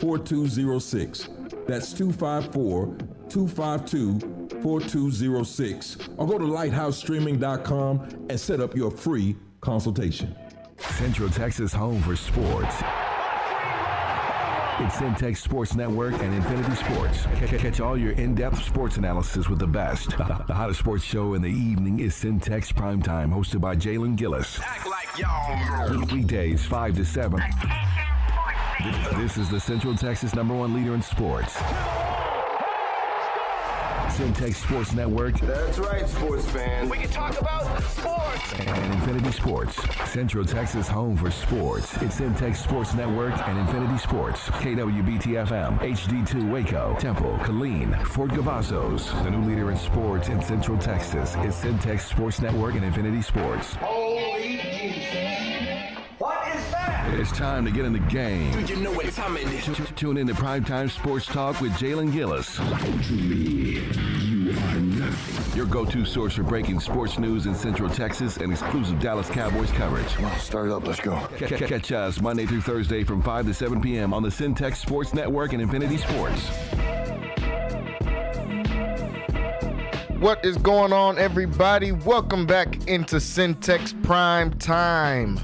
254-252-4206. That's 254-252-4206. Or go to lighthousestreaming.com and set up your free consultation. Central Texas home for sports. It's Centex Sports Network and Infinity Sports. Catch all your in-depth sports analysis with the best. The hottest sports show in the evening is Centex Primetime, hosted by Jalen Gillis. Act like y'all know. Weekdays 5 to 7. This is the Central Texas #1 leader in sports. Centex Sports Network. That's right, sports fans. We can talk about sports. And Infinity Sports. Central Texas home for sports. It's Centex Sports Network and Infinity Sports. KWBT-FM, HD2 Waco, Temple, Killeen, Fort Cavazos. The new leader in sports in Central Texas is Centex Sports Network and Infinity Sports. Holy Jesus. What is that? It's time to get in the game. Do you know what time it is? Tune in to Primetime Sports Talk with Jalen Gillis. To me, you are nothing. Your go-to source for breaking sports news in Central Texas and exclusive Dallas Cowboys coverage. Come on, start it up. Let's go. Catch us Monday through Thursday from 5 to 7 p.m. on the Centex Sports Network and Infinity Sports. What is going on, everybody? Welcome back into Centex Prime Time.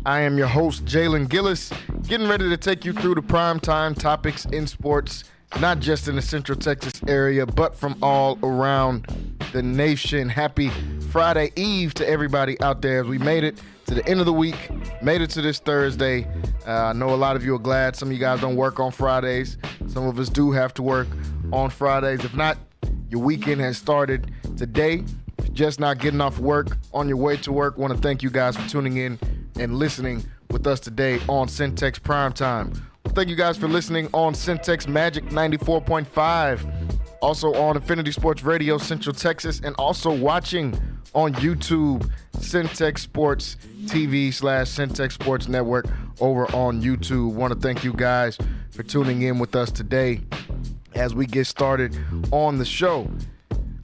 I am your host, Jalen Gillis, getting ready to take you through the prime time topics in sports, not just in the Central Texas area, but from all around the nation. Happy Friday Eve to everybody out there as we made it to the end of the week, made it to this Thursday. I know a lot of you are glad. Some of you guys don't work on Fridays. Some of us do have to work on Fridays. If not, your weekend has started today. If you're just not getting off work, on your way to work, want to thank you guys for tuning in and listening with us today on Centex Primetime. Thank you guys for listening on Centex Magic 94.5, also on Infinity Sports Radio Central Texas, and also watching on YouTube, Centex Sports TV / Centex Sports Network over on YouTube. Want to thank you guys for tuning in with us today as we get started on the show.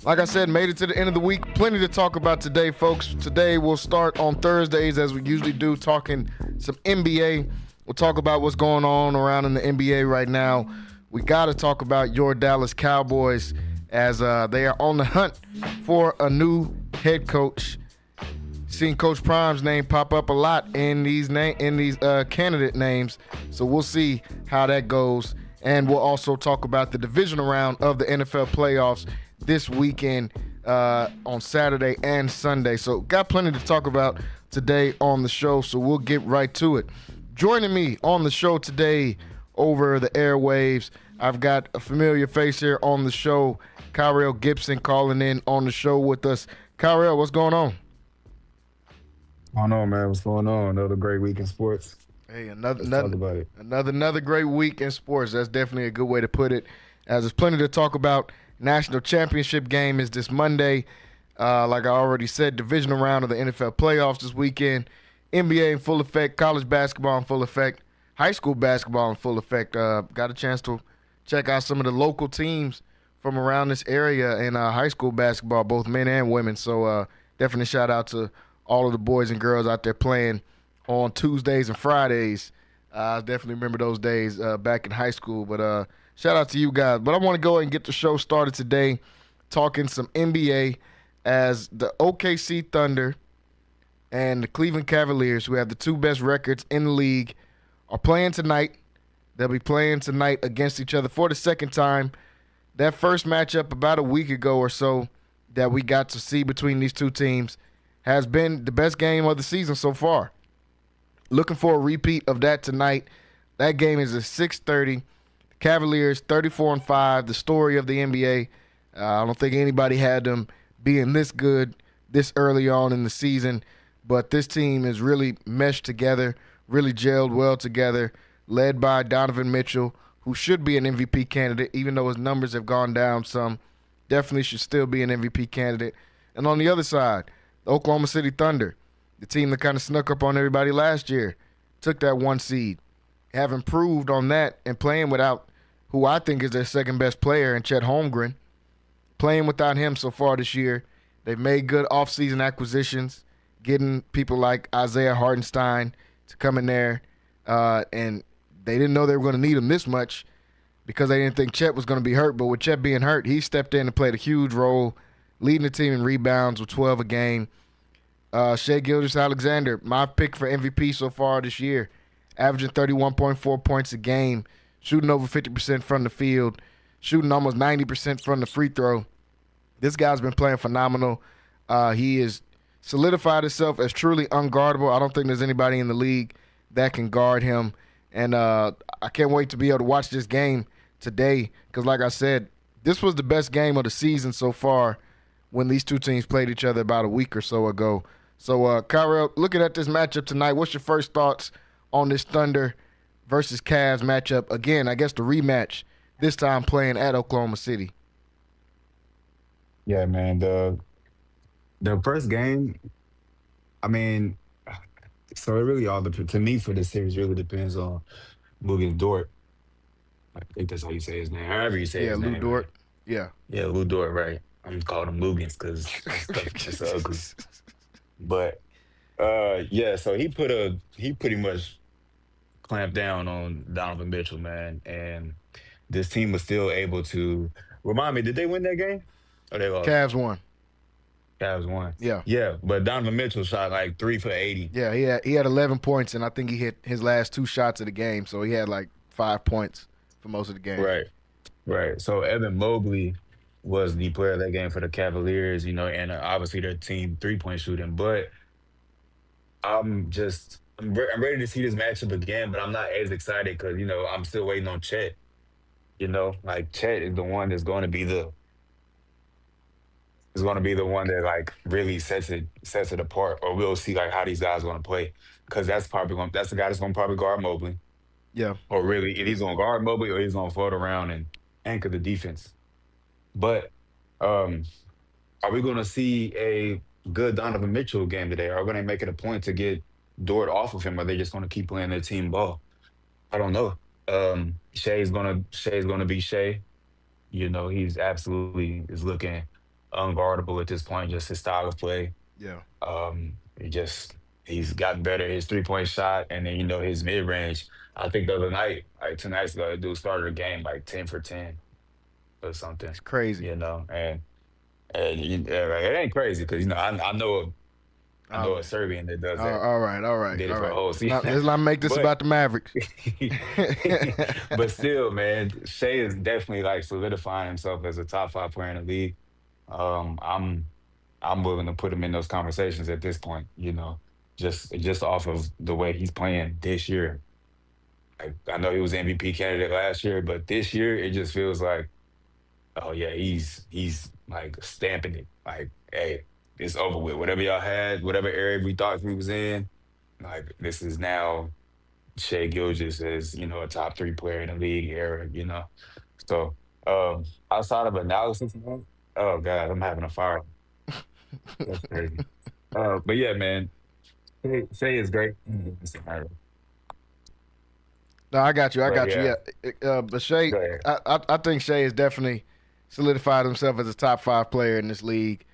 Like I said, made it to the end of the week. Plenty to talk about today, folks. Today we'll start on Thursdays, as we usually do, talking some NBA. We'll talk about what's going on around in the NBA right now. We got to talk about your Dallas Cowboys as they are on the hunt for a new head coach. Seen Coach Prime's name pop up a lot in these candidate names, so we'll see how that goes. And we'll also talk about the divisional round of the NFL playoffs this weekend on Saturday and Sunday. So got plenty to talk about today on the show, so we'll get right to it. Joining me on the show today over the airwaves, I've got a familiar face here on the show, Kyrell Gibson, calling in on the show with us. Kyrell, what's going on? I don't know, man. What's going on? Another great week in sports. Hey, Let's talk about it. another great week in sports. That's definitely a good way to put it, as there's plenty to talk about. National championship game is this Monday. Like I already said, divisional round of the NFL playoffs this weekend. NBA in full effect, college basketball in full effect, high school basketball in full effect. Got a chance to check out some of the local teams from around this area in high school basketball, both men and women. So definitely shout out to all of the boys and girls out there playing on Tuesdays and Fridays. I definitely remember those days back in high school. But shout out to you guys. But I want to go ahead and get the show started today talking some NBA as the OKC Thunder and the Cleveland Cavaliers, who have the two best records in the league, are playing tonight. They'll be playing tonight against each other for the second time. That first matchup about a week ago or so that we got to see between these two teams has been the best game of the season so far. Looking for a repeat of that tonight. That game is at 6:30. The Cavaliers 34-5, the story of the NBA. I don't think anybody had them being this good this early on in the season, but this team is really meshed together, really gelled well together, led by Donovan Mitchell, who should be an MVP candidate, even though his numbers have gone down some. Definitely should still be an MVP candidate. And on the other side, the Oklahoma City Thunder, the team that kind of snuck up on everybody last year, took that one seed, have improved on that and playing without who I think is their second best player in Chet Holmgren. Playing without him so far this year. They've made good offseason acquisitions, getting people like Isaiah Hartenstein to come in there and they didn't know they were going to need him this much because they didn't think Chet was going to be hurt. But with Chet being hurt, he stepped in and played a huge role, leading the team in rebounds with 12 a game. Shai Gilgeous-Alexander, my pick for MVP so far this year, averaging 31.4 points a game, shooting over 50% from the field, shooting almost 90% from the free throw. This guy's been playing phenomenal. He has solidified himself as truly unguardable. I don't think there's anybody in the league that can guard him. And I can't wait to be able to watch this game today because, like I said, this was the best game of the season so far when these two teams played each other about a week or so ago. So, Kyrell, looking at this matchup tonight, what's your first thoughts on this Thunder versus Cavs matchup? Again, I guess the rematch, this time playing at Oklahoma City. Yeah, man. The first game, I mean, so it really all depends. To me, for this series, really depends on Luguentz Dort. I think that's how you say his name. However you say his name. Lou Dort. Man. Yeah. Yeah, Lou Dort, right. I'm calling him Luguentz because it's ugly. But yeah, so he pretty much clamped down on Donovan Mitchell, man, and this team was still able to remind me. Did they win that game? Or they lost? Cavs won. Cavs won. Yeah. Yeah, but Donovan Mitchell shot like 3 for 80. Yeah, he had 11 points, and I think he hit his last 2 shots of the game, so he had like 5 points for most of the game. Right. So Evan Mobley was the player of that game for the Cavaliers, and obviously their team 3-point shooting. But I'm ready to see this matchup again, but I'm not as excited because I'm still waiting on Chet. Like Chet is the one that's going to be the one that like really sets it apart, or we'll see like how these guys are going to play because that's the guy that's going to probably guard Mobley. Yeah. Or really, he's going to guard Mobley or he's going to float around and anchor the defense. But are we going to see a good Donovan Mitchell game today? Are we going to make it a point to get Dort off of him? Or are they just going to keep playing their team ball? I don't know. Shai's going to be Shai. He's absolutely is looking unguardable at this point. Just his style of play. Yeah. He's gotten better. His 3-point shot, and then his mid range. I think the other night, like 2 nights ago, the dude started a game like 10 for 10 or something. It's crazy. And it ain't crazy because I know a Serbian that does that. All right. Did it for a whole season. Let's not make this about the Mavericks. But still, man, Shai is definitely like solidifying himself as a top 5 player in the league. I'm willing to put him in those conversations at this point. Just off of the way he's playing this year. I know he was MVP candidate last year, but this year it just feels like, oh yeah, he's like stamping it. Like, hey, it's over with. Whatever y'all had, whatever area we thought he was in, like this is now Shai Gilgeous as a top 3 player in the league era. So outside of analysis, oh god, I'm having a fire. That's crazy. But yeah, man, Shai is great. No, I got you. Yeah. But Shai, I think Shai has definitely solidified himself as a top 5 player in this league.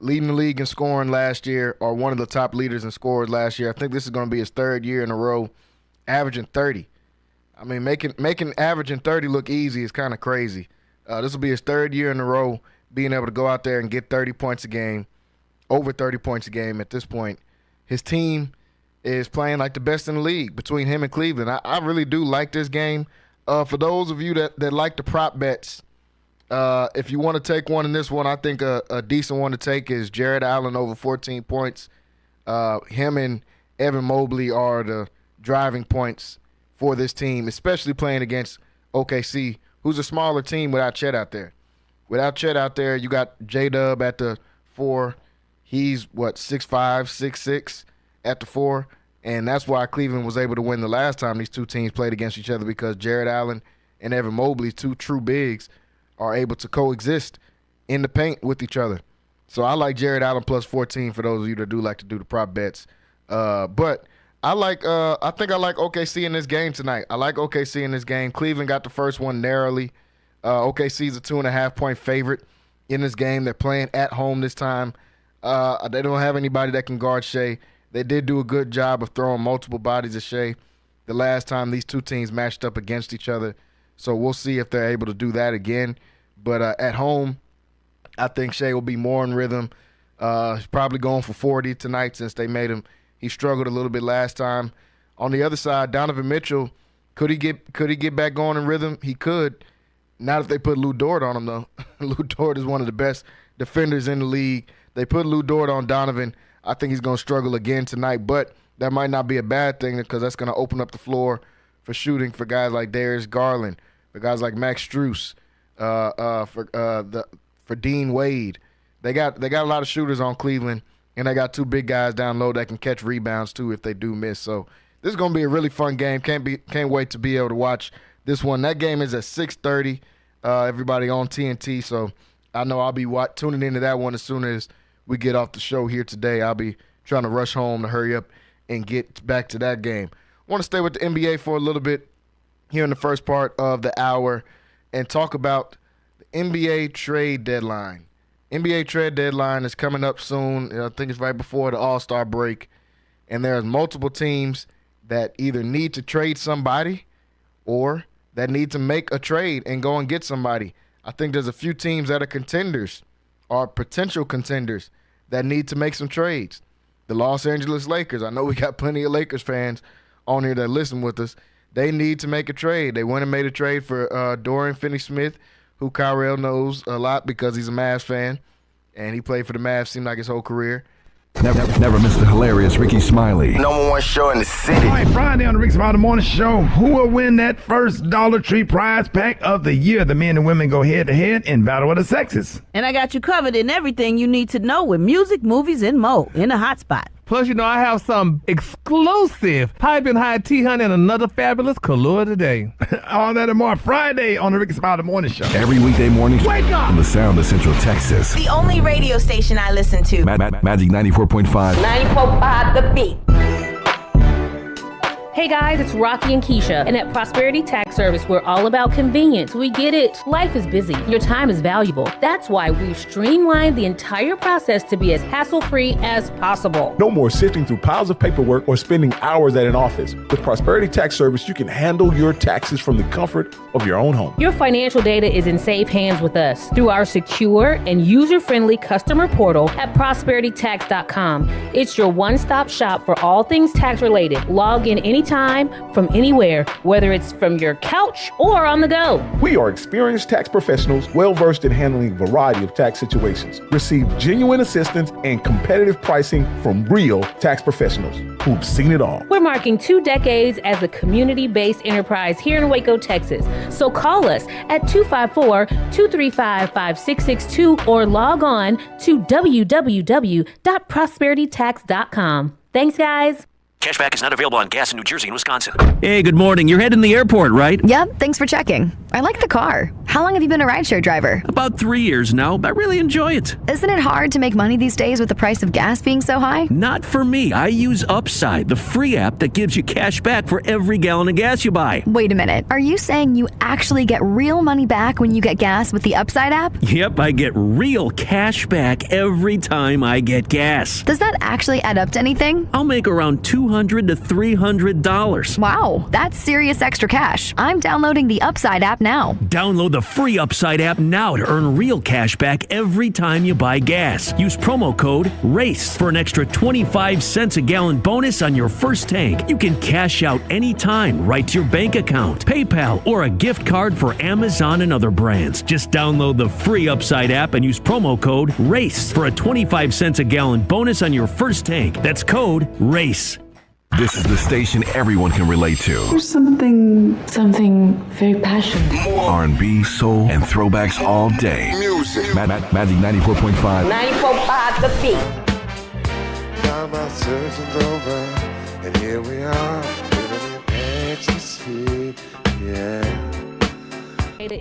Leading the league in scoring last year, or one of the top leaders in scores last year. I think this is going to be his 3rd year in a row, averaging 30. I mean, making averaging 30 look easy is kind of crazy. This will be his 3rd year in a row being able to go out there and get 30 points a game, over 30 points a game at this point. His team is playing like the best in the league between him and Cleveland. I really do like this game. For those of you that like the prop bets, if you want to take one in this one, I think a decent one to take is Jared Allen over 14 points. Him and Evan Mobley are the driving points for this team, especially playing against OKC, who's a smaller team without Chet out there. Without Chet out there, you got J-Dub at the 4. He's, 6'5", 6'6", at the 4, and that's why Cleveland was able to win the last time these two teams played against each other, because Jared Allen and Evan Mobley, 2 true bigs, are able to coexist in the paint with each other. So I like Jared Allen plus 14 for those of you that do like to do the prop bets. But I think I like OKC in this game tonight. I like OKC in this game. Cleveland got the first one narrowly. OKC's a 2.5-point favorite in this game. They're playing at home this time. They don't have anybody that can guard Shai. They did do a good job of throwing multiple bodies at Shai. the last time these two teams matched up against each other. So we'll see if they're able to do that again. But at home, I think Shea will be more in rhythm. He's probably going for 40 tonight since they made him. He struggled a little bit last time. On the other side, Donovan Mitchell, could he get back going in rhythm? He could. Not if they put Lou Dort on him, though. Lou Dort is one of the best defenders in the league. They put Lou Dort on Donovan. I think he's going to struggle again tonight, but that might not be a bad thing because that's going to open up the floor for shooting for guys like Darius Garland, for guys like Max Strus, for Dean Wade. They got a lot of shooters on Cleveland, and they got two big guys down low that can catch rebounds too if they do miss. So this is going to be a really fun game. Can't wait to be able to watch this one. That game is at 6:30. Everybody on TNT, so I know I'll be tuning into that one as soon as we get off the show here today. I'll be trying to rush home to hurry up and get back to that game. I want to stay with the NBA for a little bit here in the first part of the hour and talk about the NBA trade deadline. NBA trade deadline is coming up soon. I think it's right before the All-Star break. And there's multiple teams that either need to trade somebody or that need to make a trade and go and get somebody. I think there's a few teams that are contenders or potential contenders that need to make some trades. The Los Angeles Lakers, I know we got plenty of Lakers fans on here that listen with us. They need to make a trade. They went and made a trade for Dorian Finney-Smith, who Kyrell knows a lot because he's a Mavs fan, and he played for the Mavs, seemed like his whole career. Never miss the hilarious Ricky Smiley. Number one show in the city. All right, Friday on the Ricky Smiley Morning Show. Who will win that first Dollar Tree prize pack of the year? The men and women go head-to-head in Battle of the Sexes. And I got you covered in everything you need to know with music, movies, and more in a hot spot. Plus, I have some exclusive piping hot tea, honey, and another fabulous color today. All that and more Friday on the Ricky Smiley Morning Show. Every weekday morning, Wake up! on the sound of Central Texas. The only radio station I listen to. Magic 94.5. 94.5 The Beat. Hey guys, it's Rocky and Keisha, and at Prosperity Tax Service, we're all about convenience. We get it. Life is busy. Your time is valuable. That's why we've streamlined the entire process to be as hassle-free as possible. No more sifting through piles of paperwork or spending hours at an office. With Prosperity Tax Service, you can handle your taxes from the comfort of your own home. Your financial data is in safe hands with us through our secure and user-friendly customer portal at prosperitytax.com. It's your one-stop shop for all things tax-related. Log in anytime from anywhere, whether it's from your couch or on the go. We are experienced tax professionals well-versed in handling a variety of tax situations. Receive genuine assistance and competitive pricing from real tax professionals who've seen it all. We're marking 2 decades as a community-based enterprise here in Waco, Texas. So call us at 254-235-5662 or log on to www.prosperitytax.com. Thanks, guys. Cashback is not available on gas in New Jersey and Wisconsin. Hey, good morning. You're heading to the airport, right? Yep, thanks for checking. I like the car. How long have you been a rideshare driver? About 3 years now. I really enjoy it. Isn't it hard to make money these days with the price of gas being so high? Not for me. I use Upside, the free app that gives you cash back for every gallon of gas you buy. Wait a minute. Are you saying you actually get real money back when you get gas with the Upside app? Yep, I get real cash back every time I get gas. Does that actually add up to anything? I'll make around $200 to $300. Wow, that's serious extra cash. I'm downloading the Upside app now. Download the free Upside app now to earn real cash back every time you buy gas. Use promo code RACE for an extra 25 cents a gallon bonus on your first tank. You can cash out anytime right to your bank account, PayPal, or a gift card for Amazon and other brands. Just download the free Upside app and use promo code RACE for a 25 cents a gallon bonus on your first tank. That's code RACE. This is the station everyone can relate to. There's something very passionate. R&B, soul, and throwbacks all day. Music. Magic 94.5. 94.5 The Beat. Now my searching's over, and here we are, living in ecstasy, yeah.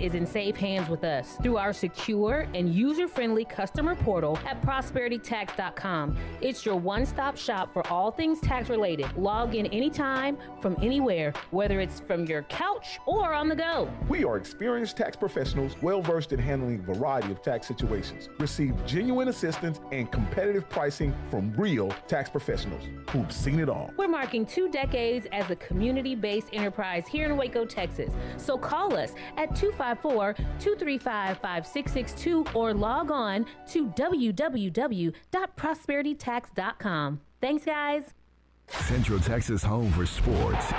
is in safe hands with us through our secure and user-friendly customer portal at prosperitytax.com. It's your one-stop shop for all things tax-related. Log in anytime, from anywhere, whether it's from your couch or on the go. We are experienced tax professionals well-versed in handling a variety of tax situations. Receive genuine assistance and competitive pricing from real tax professionals who've seen it all. We're marking 2 decades as a community-based enterprise here in Waco, Texas. So call us at 254-235-5662 or log on to www.prosperitytax.com. Thanks, guys. Central Texas home for sports.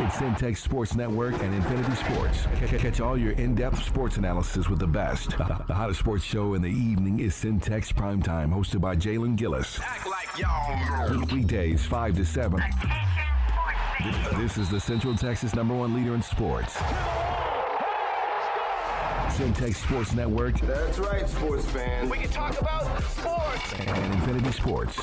It's Centex Sports Network and Infinity Sports. Catch all your in-depth sports analysis with the best. The hottest sports show in the evening is Centex Primetime, hosted by Jalen Gillis. Act like y'all. Weekdays 5 to 7. This is the Central Texas #1 leader in sports. Centex Sports Network. That's right, sports fans. We can talk about sports. And Infinity Sports.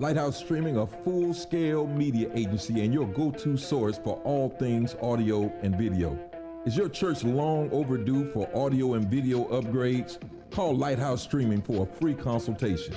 Lighthouse Streaming, a full-scale media agency and your go-to source for all things audio and video. Is your church long overdue for audio and video upgrades? Call Lighthouse Streaming for a free consultation.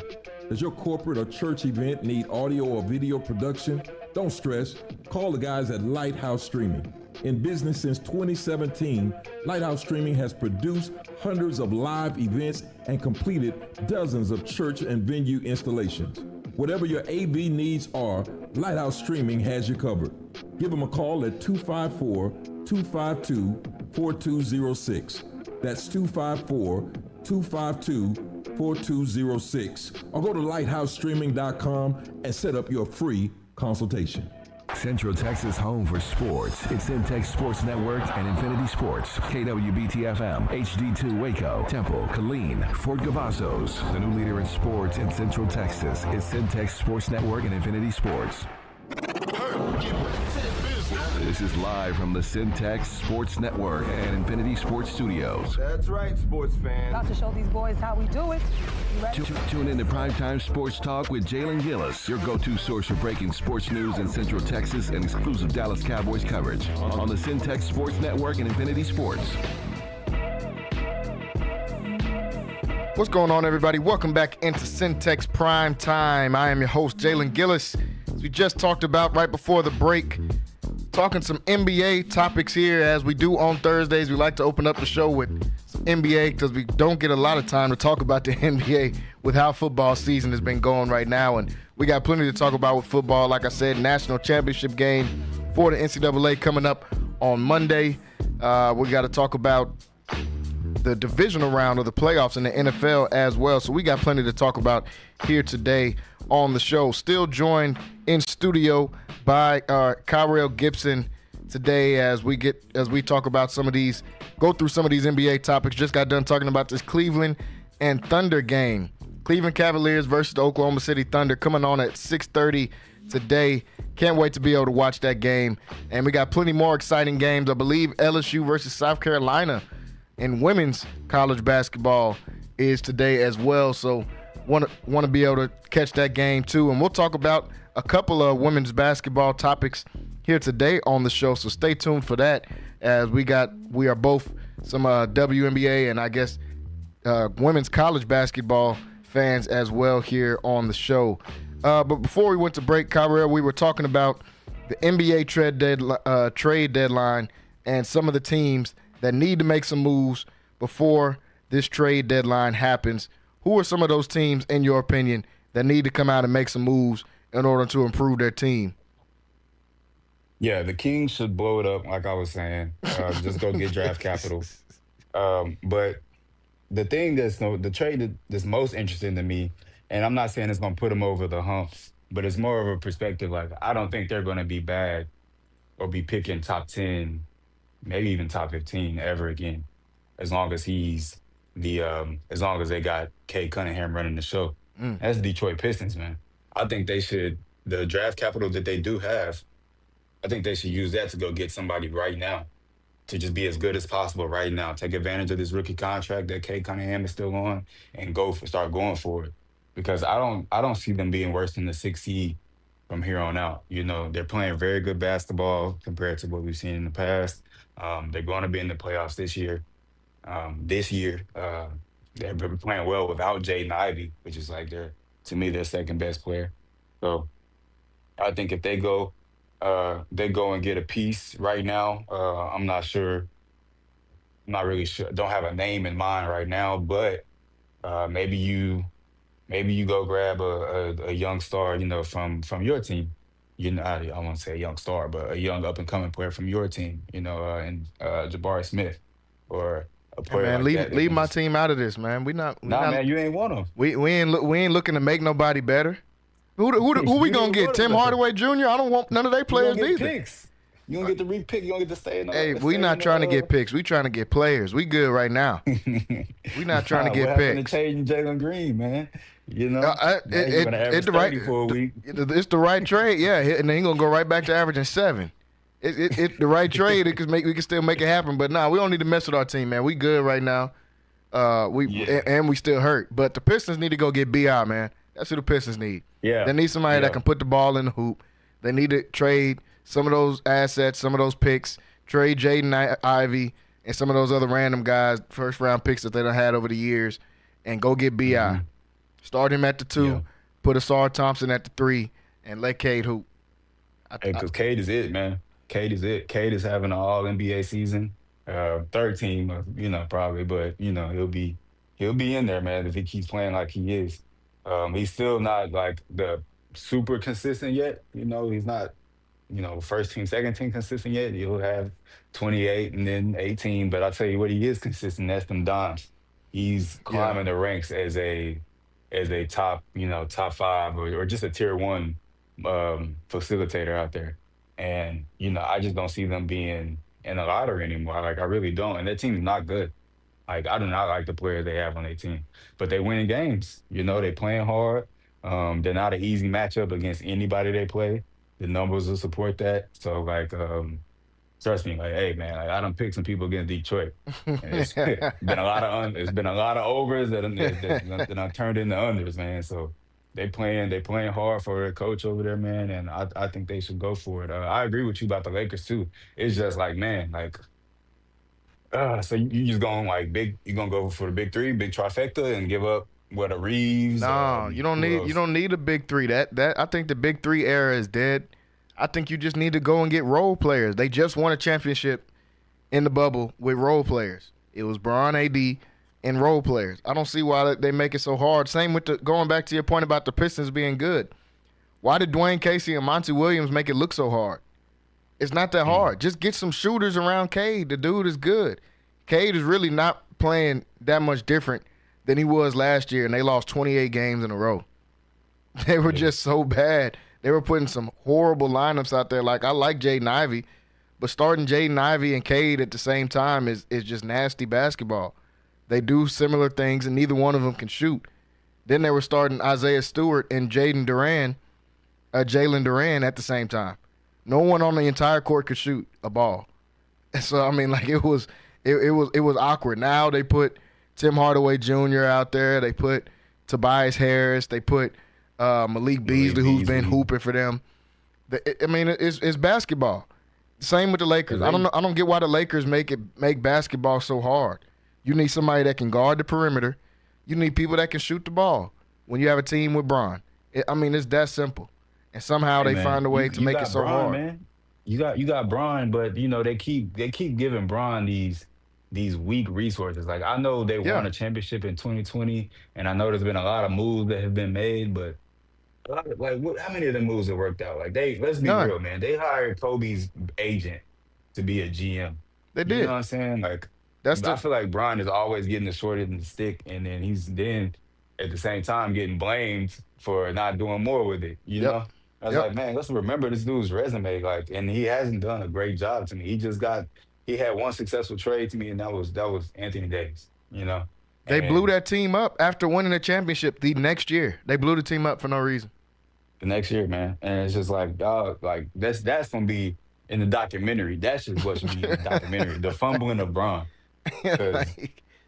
Does your corporate or church event need audio or video production? Don't stress. Call the guys at Lighthouse Streaming. In business since 2017, Lighthouse Streaming has produced hundreds of live events and completed dozens of church and venue installations. Whatever your AV needs are, Lighthouse Streaming has you covered. Give them a call at 254-252-4206. That's 254-252-4206. Or go to lighthousestreaming.com and set up your free consultation. Central Texas home for sports. It's Centex Sports Network and Infinity Sports. KWBT-FM, HD2 Waco, Temple, Killeen, Fort Cavazos. The new leader in sports in Central Texas is Centex Sports Network and Infinity Sports. This is live from the Centex Sports Network and Infinity Sports Studios. That's right, sports fans. About to show these boys how we do it. Tune in to Primetime Sports Talk with Jalen Gillis, your go-to source for breaking sports news in Central Texas and exclusive Dallas Cowboys coverage on the Centex Sports Network and Infinity Sports. What's going on, everybody? Welcome back into Centex Prime Time. I am your host, Jalen Gillis. As we just talked about right before the break, talking some NBA topics here. As we do on Thursdays, we like to open up the show with some NBA because we don't get a lot of time to talk about the NBA with how football season has been going right now. And we got plenty to talk about with football. Like I said, national championship game for the NCAA coming up on Monday. We got to talk about the divisional round of the playoffs in the NFL as well. So we got plenty to talk about here today on the show. Still joined in studio by Kyrell Gibson today as we talk about go through some of these NBA topics. Just got done talking about this Cleveland and Thunder game. Cleveland Cavaliers versus the Oklahoma City Thunder coming on at 6:30 today. Can't wait to be able to watch that game. And we got plenty more exciting games. I believe LSU versus South Carolina in women's college basketball is today as well. So want to be able to catch that game too. And we'll talk about a couple of women's basketball topics here today on the show. So stay tuned for that, as we are both some WNBA and I guess women's college basketball fans as well here on the show. But before we went to break, Kyrell, we were talking about the NBA trade deadline and some of the teams that need to make some moves before this trade deadline happens. Who are some of those teams, in your opinion, that need to come out and make some moves in order to improve their team? Yeah, the Kings should blow it up, like I was saying. Just go get draft capital. But the thing the trade that's most interesting to me, and I'm not saying it's going to put them over the hump, but it's more of a perspective. Like, I don't think they're going to be bad or be picking top 10, maybe even top 15 ever again, as long as as long as they got Kay Cunningham running the show. That's the Detroit Pistons, man. I think the draft capital that they do have, I think they should use that to go get somebody right now to just be as good as possible right now. Take advantage of this rookie contract that Kay Cunningham is still on and start going for it. Because I don't see them being worse than the 6th seed from here on out. You know, they're playing very good basketball compared to what we've seen in the past. They're going to be in the playoffs this year. They've been playing well without Jaden Ivey, which is like to me their second best player. So I think if they go and get a piece right now. I'm not sure. I'm not really sure. Don't have a name in mind right now, but maybe you go grab a young star, from your team. I won't say a young star, but a young up and coming player from your team, and Jabari Smith or a Hey, player man, like that. leave my team out of this, man. We not. Man, you ain't want them. We ain't looking to make nobody better. Who we You gonna ain't get? want Tim 'em. Hardaway Jr. I don't want none of their You players don't get either. picks. You don't get to repick. You don't get to stay in the. Hey, stay we not in trying to the, get picks. We trying to get players. We good right now. We not trying to get what happened picks. to Chayton Jalen Green, man? Now It- you're gonna average the 30 for a week. It's the right trade, yeah. And then he gonna go right back to averaging 7. It the right trade. We can still make it happen. But nah, we don't need to mess with our team, man. We good right now. And we still hurt. But the Pistons need to go get Bi, man. That's who the Pistons need. Yeah. They need somebody that can put the ball in the hoop. They need to trade some of those assets, some of those picks. Trade Jaden Ivey and some of those other random guys, first round picks that they done had over the years, and go get Bi. Mm-hmm. Start him at the 2, put Asar Thompson at the 3, and let Cade hoop. Because Cade is it, man. Cade is it. Cade is having an All NBA season, third team, probably, but he'll be in there, man, if he keeps playing like he is. He's still not like the super consistent yet. He's not, first team, second team consistent yet. He'll have 28 and then 18, but I'll tell you what, he is consistent. That's them dimes. He's climbing the ranks as a top, top 5 or just a tier 1 facilitator out there. And, I just don't see them being in the lottery anymore. Like, I really don't. And their team's not good. Like, I do not like the players they have on their team. But they win games. They playing hard. They're not an easy matchup against anybody they play. The numbers will support that. So, like, trust me, like, hey, man, like, I done picked some people against Detroit. And it's been a lot of overs that I turned into unders, man. So they playing hard for their coach over there, man. And I think they should go for it. I agree with you about the Lakers too. It's just like, man, like, so you just going like you gonna go for the big 3, big trifecta, and give up a Reeves? No, you don't need a big 3. That I think the big 3 era is dead. I think you just need to go and get role players. They just won a championship in the bubble with role players. It was Bron, AD, and role players. I don't see why they make it so hard. Same with going back to your point about the Pistons being good. Why did Dwayne Casey and Monty Williams make it look so hard? It's not that hard. Just get some shooters around Cade. The dude is good. Cade is really not playing that much different than he was last year, and they lost 28 games in a row. They were just so bad. They were putting some horrible lineups out there. Like, I like Jaden Ivey, but starting Jaden Ivey and Cade at the same time is just nasty basketball. They do similar things, and neither one of them can shoot. Then they were starting Isaiah Stewart and Jalen Duran at the same time. No one on the entire court could shoot a ball. So, I mean, like, it was awkward. Now they put Tim Hardaway Jr. out there. They put Tobias Harris. They put Malik Beasley, who's been hooping for them. It's basketball. Same with the Lakers. I don't get why the Lakers make basketball so hard. You need somebody that can guard the perimeter. You need people that can shoot the ball. When you have a team with Bron, it's that simple. And somehow they find a way to make it so hard. Man. You got Bron, but they keep giving Bron these weak resources. Like, I know they won a championship in 2020, and I know there's been a lot of moves that have been made, but how many of the moves have worked out? Like, let's be real, man. They hired Kobe's agent to be a GM. They did. You know what I'm saying? Like, I feel like Bron is always getting the short end of the stick, and then he's at the same time getting blamed for not doing more with it. You know? I was like, man, let's remember this dude's resume. Like, and he hasn't done a great job to me. He had one successful trade to me, and that was Anthony Davis. They blew that team up after winning the championship the next year. They blew the team up for no reason. The next year, man. And it's just like, dog, like that's gonna be in the documentary. That's just what should be in the documentary. The fumbling of Bron.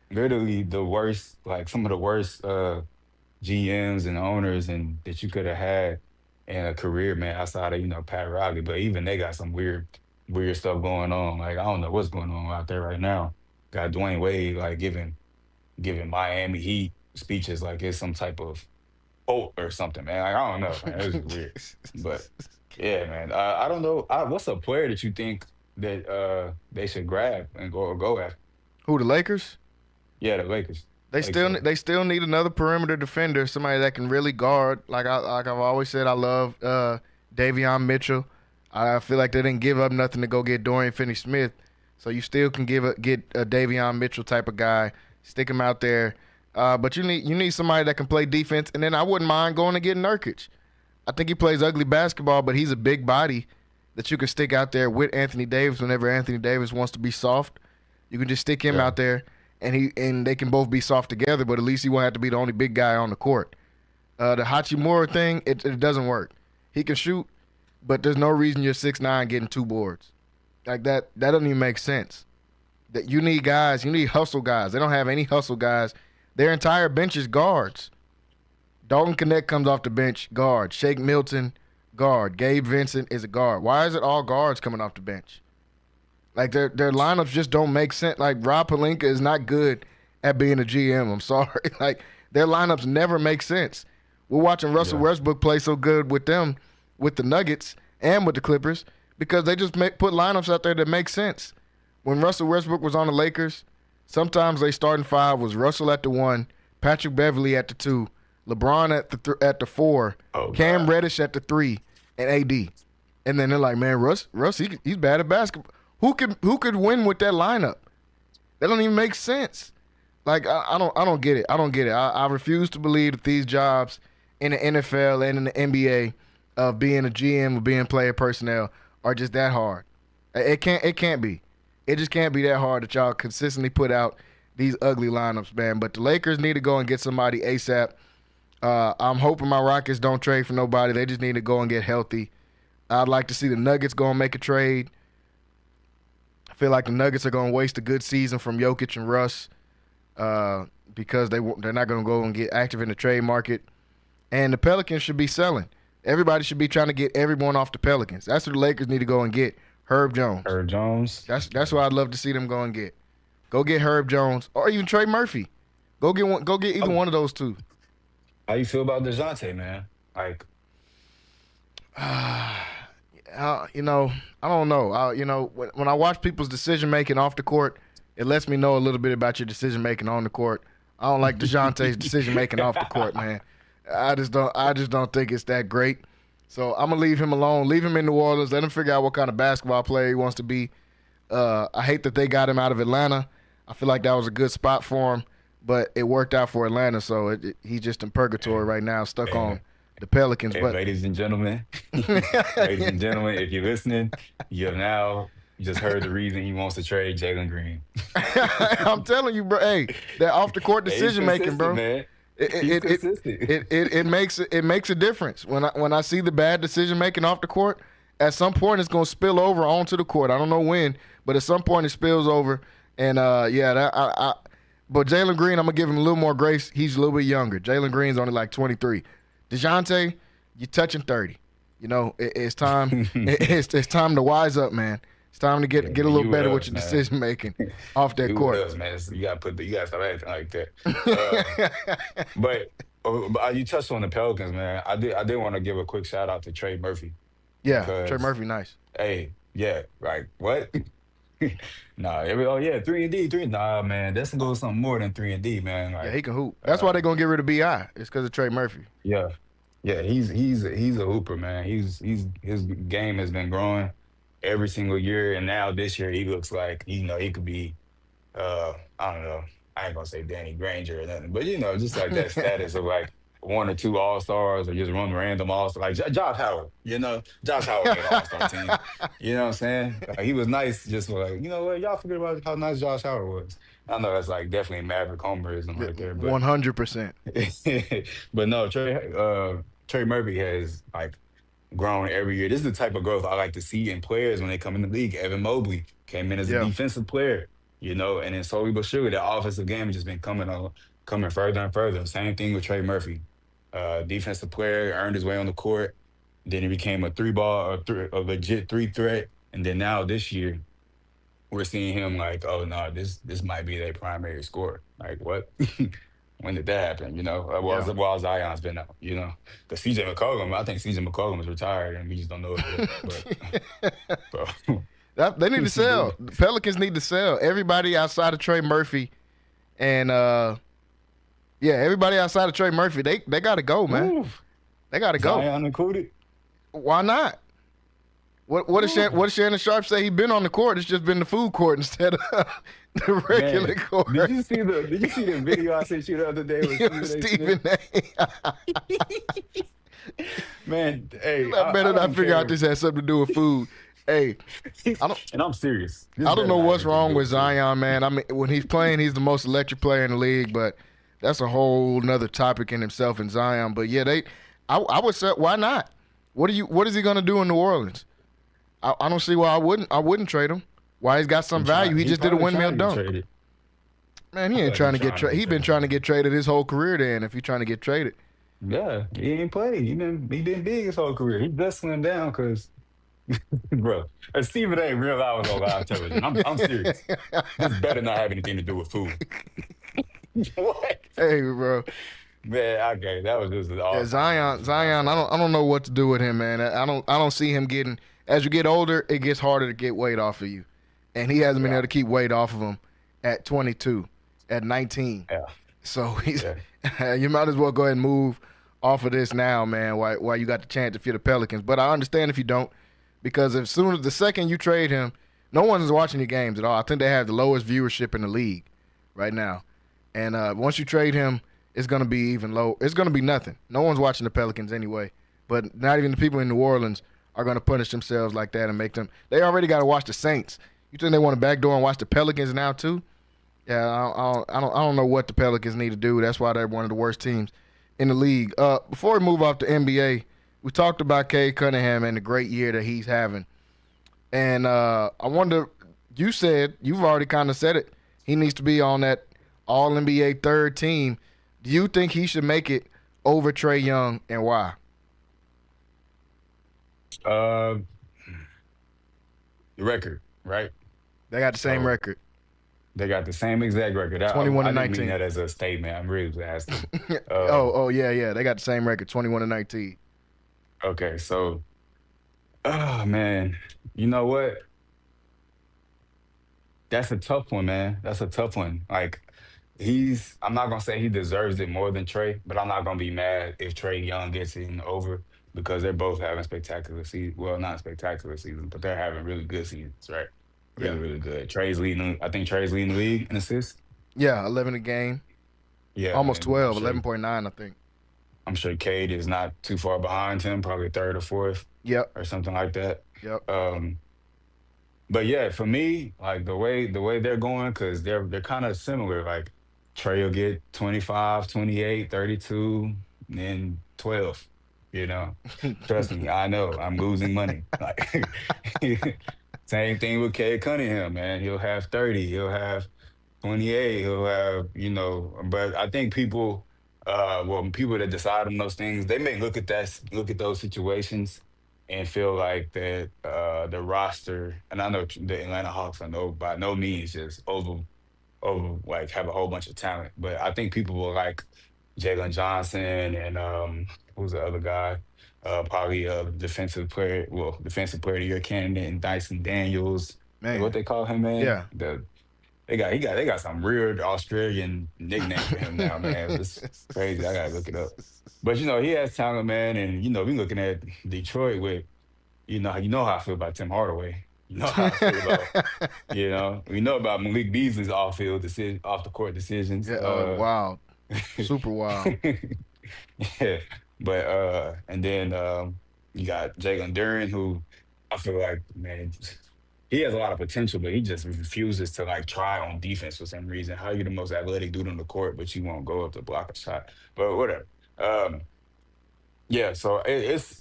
Literally the worst, like some of the worst GMs and owners that you could have had in a career, man, outside of, Pat Riley. But even they got some weird stuff going on. Like, I don't know what's going on out there right now. Got Dwayne Wade like giving Miami Heat speeches like it's some type of cult or something, man. Like, I don't know, man. It's weird. But yeah, man. I don't know. What's a player that you think that they should grab and go after? Who, the Lakers? Yeah, the Lakers. They still need another perimeter defender, somebody that can really guard. Like I've always said, I love Davion Mitchell. I feel like they didn't give up nothing to go get Dorian Finney-Smith, so you still can get a Davion Mitchell type of guy, stick him out there. But you need somebody that can play defense, and then I wouldn't mind going and getting Nurkic. I think he plays ugly basketball, but he's a big body that you can stick out there with Anthony Davis whenever Anthony Davis wants to be soft. You can just stick him out there. And they can both be soft together, but at least he won't have to be the only big guy on the court. The Hachimura thing, it doesn't work. He can shoot, but there's no reason you're 6'9" getting 2 boards. Like that doesn't even make sense. That you need guys, you need hustle guys. They don't have any hustle guys. Their entire bench is guards. Dalton Connect comes off the bench, guard. Shake Milton, guard. Gabe Vincent is a guard. Why is it all guards coming off the bench? Like, their lineups just don't make sense. Like, Rob Pelinka is not good at being a GM. I'm sorry. Like, their lineups never make sense. We're watching Russell Westbrook play so good with them, with the Nuggets and with the Clippers, because they just put lineups out there that make sense. When Russell Westbrook was on the Lakers, sometimes they starting 5 was Russell at the 1, Patrick Beverly at the 2, LeBron at the 4, Cam Reddish at the 3, and AD. And then they're like, man, Russ he's bad at basketball. Who could win with that lineup? That don't even make sense. Like, I don't get it. I don't get it. I refuse to believe that these jobs in the NFL and in the NBA of being a GM or being player personnel are just that hard. It can't be. It just can't be that hard that y'all consistently put out these ugly lineups, man. But the Lakers need to go and get somebody ASAP. I'm hoping my Rockets don't trade for nobody. They just need to go and get healthy. I'd like to see the Nuggets go and make a trade. I feel like the Nuggets are going to waste a good season from Jokic and Russ because they're not going to go and get active in the trade market. And the Pelicans should be selling. Everybody should be trying to get everyone off the Pelicans. That's what the Lakers need to go and get. Herb Jones. That's what I'd love to see them go and get. Go get Herb Jones or even Trey Murphy. Go get either one of those two. How you feel about DeJounte, man? Like, I don't know. When I watch people's decision making off the court, it lets me know a little bit about your decision making on the court. I don't like DeJounte's decision making off the court, man. I just don't think it's that great. So I'm gonna leave him alone. Leave him in New Orleans. Let him figure out what kind of basketball player he wants to be. I hate that they got him out of Atlanta. I feel like that was a good spot for him, but it worked out for Atlanta. So he's just in purgatory right now, stuck on the Pelicans. Hey, but ladies and gentlemen, if you're listening, you have now just heard the reason he wants to trade Jalen Green. I'm telling you, bro. Hey, that off the court decision making, bro. Man. It makes a difference. When I see the bad decision making off the court, at some point it's gonna spill over onto the court. I don't know when, but at some point it spills over. And but Jalen Green, I'm gonna give him a little more grace. He's a little bit younger. Jalen Green's only like 23. DeJounte, you're touching 30. It's time. it's time to wise up, man. It's time to get a little better with your decision making off that court. Else, man. You gotta stop acting like that. But you touched on the Pelicans, man. I did want to give a quick shout out to Trey Murphy. Yeah, Trey Murphy, nice. Hey, yeah, like what? 3-and-D, 3. Nah, man, that's gonna go something more than 3-and-D, man. Like, yeah, he can hoop. That's why they're gonna get rid of Bi. It's because of Trey Murphy. Yeah, he's a hooper, man. His game has been growing every single year, and now this year he looks like he could be. I don't know. I ain't gonna say Danny Granger or nothing, but just like that status of like 1 or 2 All-Stars or just one random All-Star, like Josh Howard. Josh Howard made an All-Star team. You know what I'm saying? Like, he was nice, just like, what, y'all forget about how nice Josh Howard was. I know that's like definitely Maverick homerism right there. But 100%. But no, Trey Murphy has like grown every year. This is the type of growth I like to see in players when they come in the league. Evan Mobley came in as a defensive player, and then slowly but surely the offensive game has just been coming further and further. Same thing with Trey Murphy. Defensive player, earned his way on the court, Then he became a three ball, a legit three threat. And then now this year, we're seeing him like, oh no, this might be their primary scorer. Like what? When did that happen? While Zion's been out, because CJ McCollum, I think CJ McCollum is retired and we just don't know it yet. But They need to sell. The Pelicans need to sell. Everybody outside of Trey Murphy and everybody outside of Trey Murphy, they got to go, man. Oof. They got to go. Zion included? Why not? What does Shannon Sharp say? He been on the court. It's just been the food court instead of the regular court. Did you see the video I sent you the other day with Stephen A? Man, hey, I better not figure out this has something to do with food. Hey, I'm serious. I don't know what's wrong with Zion, man. I mean, when he's playing, he's the most electric player in the league, but that's a whole nother topic in himself in Zion. But yeah, I would say, why not? What is he gonna do in New Orleans? I don't see why I wouldn't trade him. Why he's got some value? He just did a windmill dunk. Man, he ain't trying to get traded. He's been trying to get traded his whole career. Then, if he's trying to get traded, yeah, he ain't played. He been big his whole career. He dusting him down because, bro, Stephen A. real I was on live television. I'm serious. This better not have anything to do with food. What? Hey, bro. Man, okay, that was just awesome. Yeah, Zion. I don't know what to do with him, man. I don't see him getting. As you get older, it gets harder to get weight off of you, and he hasn't been able to keep weight off of him at 22, at 19. Yeah. So you might as well go ahead and move off of this now, man. While you got the chance if you're the Pelicans, but I understand if you don't, because as soon as the second you trade him, no one's watching your games at all. I think they have the lowest viewership in the league right now, and once you trade him, it's gonna be even low. It's gonna be nothing. No one's watching the Pelicans anyway, but not even the people in New Orleans are going to punish themselves like that and make them. They already got to watch the Saints. You think they want to backdoor and watch the Pelicans now too? Yeah, I don't know what the Pelicans need to do. That's why they're one of the worst teams in the league. Before we move off to NBA, we talked about Cade Cunningham and the great year that he's having, and I wonder. You said you've already kind of said it. He needs to be on that All NBA third team. Do you think he should make it over Trae Young, and why? The record, right? They got the same record. They got the same exact record. 21 I and 19. didn't mean that as a statement. I'm really asking. Yeah. They got the same record, 21 and 19. Okay, so, oh man, you know what? That's a tough one, man. That's a tough one. Like, I'm not gonna say he deserves it more than Trae, but I'm not gonna be mad if Trae Young gets in over because they're both having spectacular seasons. Well, not spectacular seasons, but they're having really good seasons, right? Really good. I think Trae's leading the league in assists. Yeah, 11 a game. Yeah, almost 12, sure. 11.9, I think. I'm sure Cade is not too far behind him, probably third or fourth. Yep. Or something like that. Yep. But yeah, for me, like the way they're going, because they're kind of similar. Like Trae will get 25, 28, 32, then 12. Trust me, I know I'm losing money. Like same thing with Cade Cunningham, man. He'll have 30, he'll have 28, he'll have, but I think people that decide on those things, they may look at those situations and feel like that the roster, and I know the Atlanta Hawks are by no means just over like have a whole bunch of talent, but I think people will like Jalen Johnson and who's the other guy? Probably a defensive player of the year candidate, and Dyson Daniels. Man. What they call him, man? Yeah. They got some weird Australian nickname for him now, man. It's crazy. I gotta look it up. But he has talent, man, and we looking at Detroit with, you know how I feel about Tim Hardaway. You know how I feel about, we know about Malik Beasley's off the court decisions. Yeah, wild, super wild. Yeah, but and then you got Jalen Duren, who I feel like, man, he has a lot of potential, but he just refuses to like try on defense for some reason. How you the most athletic dude on the court, but you won't go up to block a shot? But whatever. Yeah, so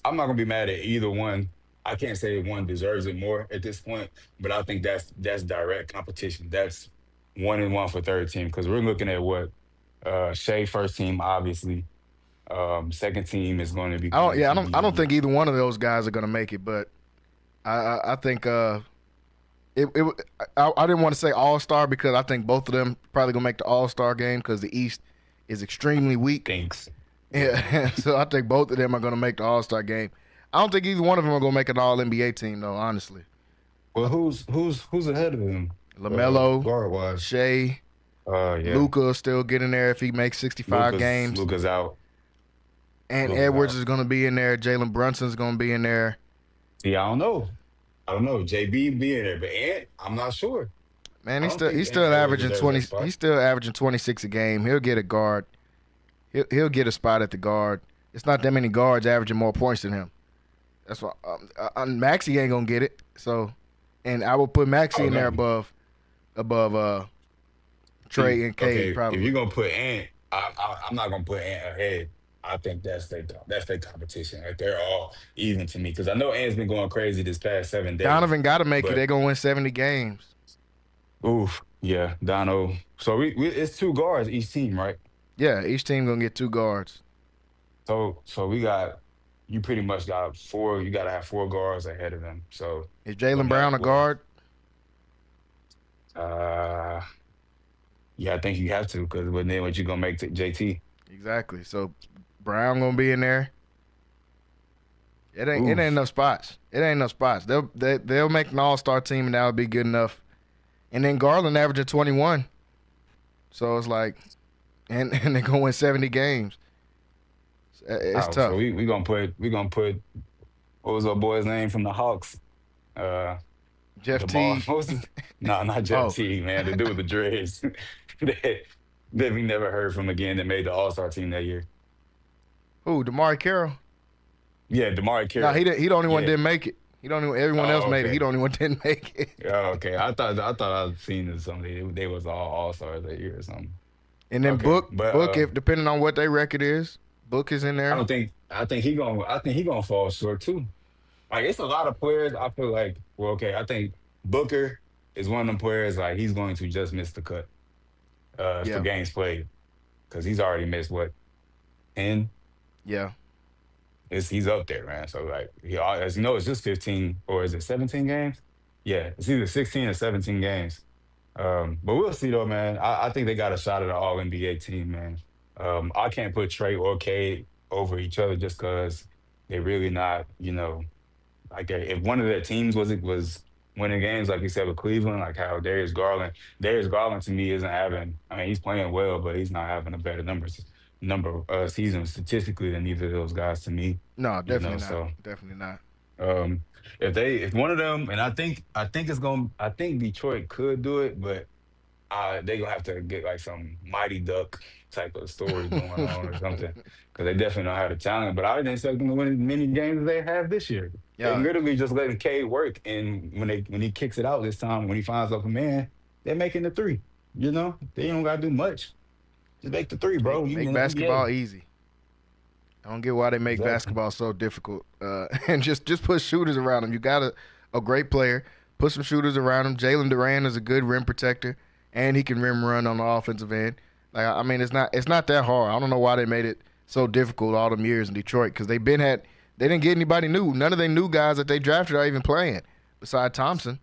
I'm not gonna be mad at either one. I can't say one deserves it more at this point, but I think that's direct competition. That's 1-1 for third team, because we're looking at what Shea first team, obviously. Second team is going to be I don't. going Yeah, to I don't be think either one of those guys are going to make it. But I think I didn't want to say All-Star because I think both of them probably going to make the All-Star game because the East is extremely weak. Thanks. Yeah, so I think both of them are going to make the All-Star game. I don't think either one of them are going to make an All-NBA team, though, honestly. Well, who's ahead of him? LaMelo, guard-wise. Shea, yeah. Luka still getting there if he makes 65 games. Luka's out. And Luka's Edwards out. is going to be in there. Jalen Brunson's going to be in there. See, I don't know. JB be in there, but Ant, I'm not sure. Man, he's still averaging 20. He's still averaging 26 a game. He'll get a guard. He'll get a spot at the guard. It's not that many guards averaging more points than him. That's why Maxey ain't gonna get it. So, and I will put Maxey in there above Trey and Cade. Okay, probably. if you're gonna put Ant, I'm not gonna put Ant ahead. I think that's their competition. Like they're all even to me because I know Ant's been going crazy this past 7 days. Donovan got to make it. They're gonna win 70 games. Oof, yeah, Dono. So we it's 2 guards each team, right? Yeah, each team gonna get 2 guards. So you pretty much got 4. You got to have 4 guards ahead of them. So is Jaylen Brown a guard? Yeah, I think you have to because then what you gonna make JT? Exactly. So Brown gonna be in there. It ain't enough spots. It ain't enough spots. They'll make an All-Star team and that'll be good enough. And then Garland averaging 21. So it's like, and they're gonna win 70 games. It's tough. So we gonna put what was our boy's name from the Hawks? Jeff T. No, not Jeff T. Man, the dude with the dreads that we never heard from again that made the All-Star team that year. Who? DeMarre Carroll. Yeah, DeMarre Carroll. No, he the only one didn't make it. Everyone else made it. He the only one didn't make it. Oh, okay. I thought I'd seen it something. They was all Stars that year or something. And then Book, if depending on what their record is, Book is in there. I think he gonna fall short too. Like it's a lot of players. I feel like I think Booker is one of them players. Like he's going to just miss the cut for games played because he's already missed 10. Yeah. He's up there, man. So like as you know, it's just 15 or is it 17 games? Yeah, it's either 16 or 17 games. But we'll see though, man. I think they got a shot at an All NBA team, man. I can't put Trey or Cade over each other just because they're really not, like if one of their teams was winning games, like you said with Cleveland, like how Darius Garland to me isn't having. I mean, he's playing well, but he's not having a better number seasons statistically than either of those guys to me. No, definitely not. So, definitely not. If one of them, and I think Detroit could do it, but they gonna have to get like some Mighty Duck type of story going on or something, because they definitely don't have the talent. But I didn't expect them to win as many games as they have this year. Yeah, they literally just letting Cade work, and when he kicks it out this time, when he finds open man, they're making the 3. They don't gotta do much. Just make the 3, bro. Make basketball easy. I don't get why they make basketball so difficult. And just put shooters around them. You got a great player. Put some shooters around him. Jalen Duran is a good rim protector, and he can rim run on the offensive end. Like I mean, it's not that hard. I don't know why they made it so difficult all them years in Detroit because they didn't get anybody new. None of their new guys that they drafted are even playing besides Thompson.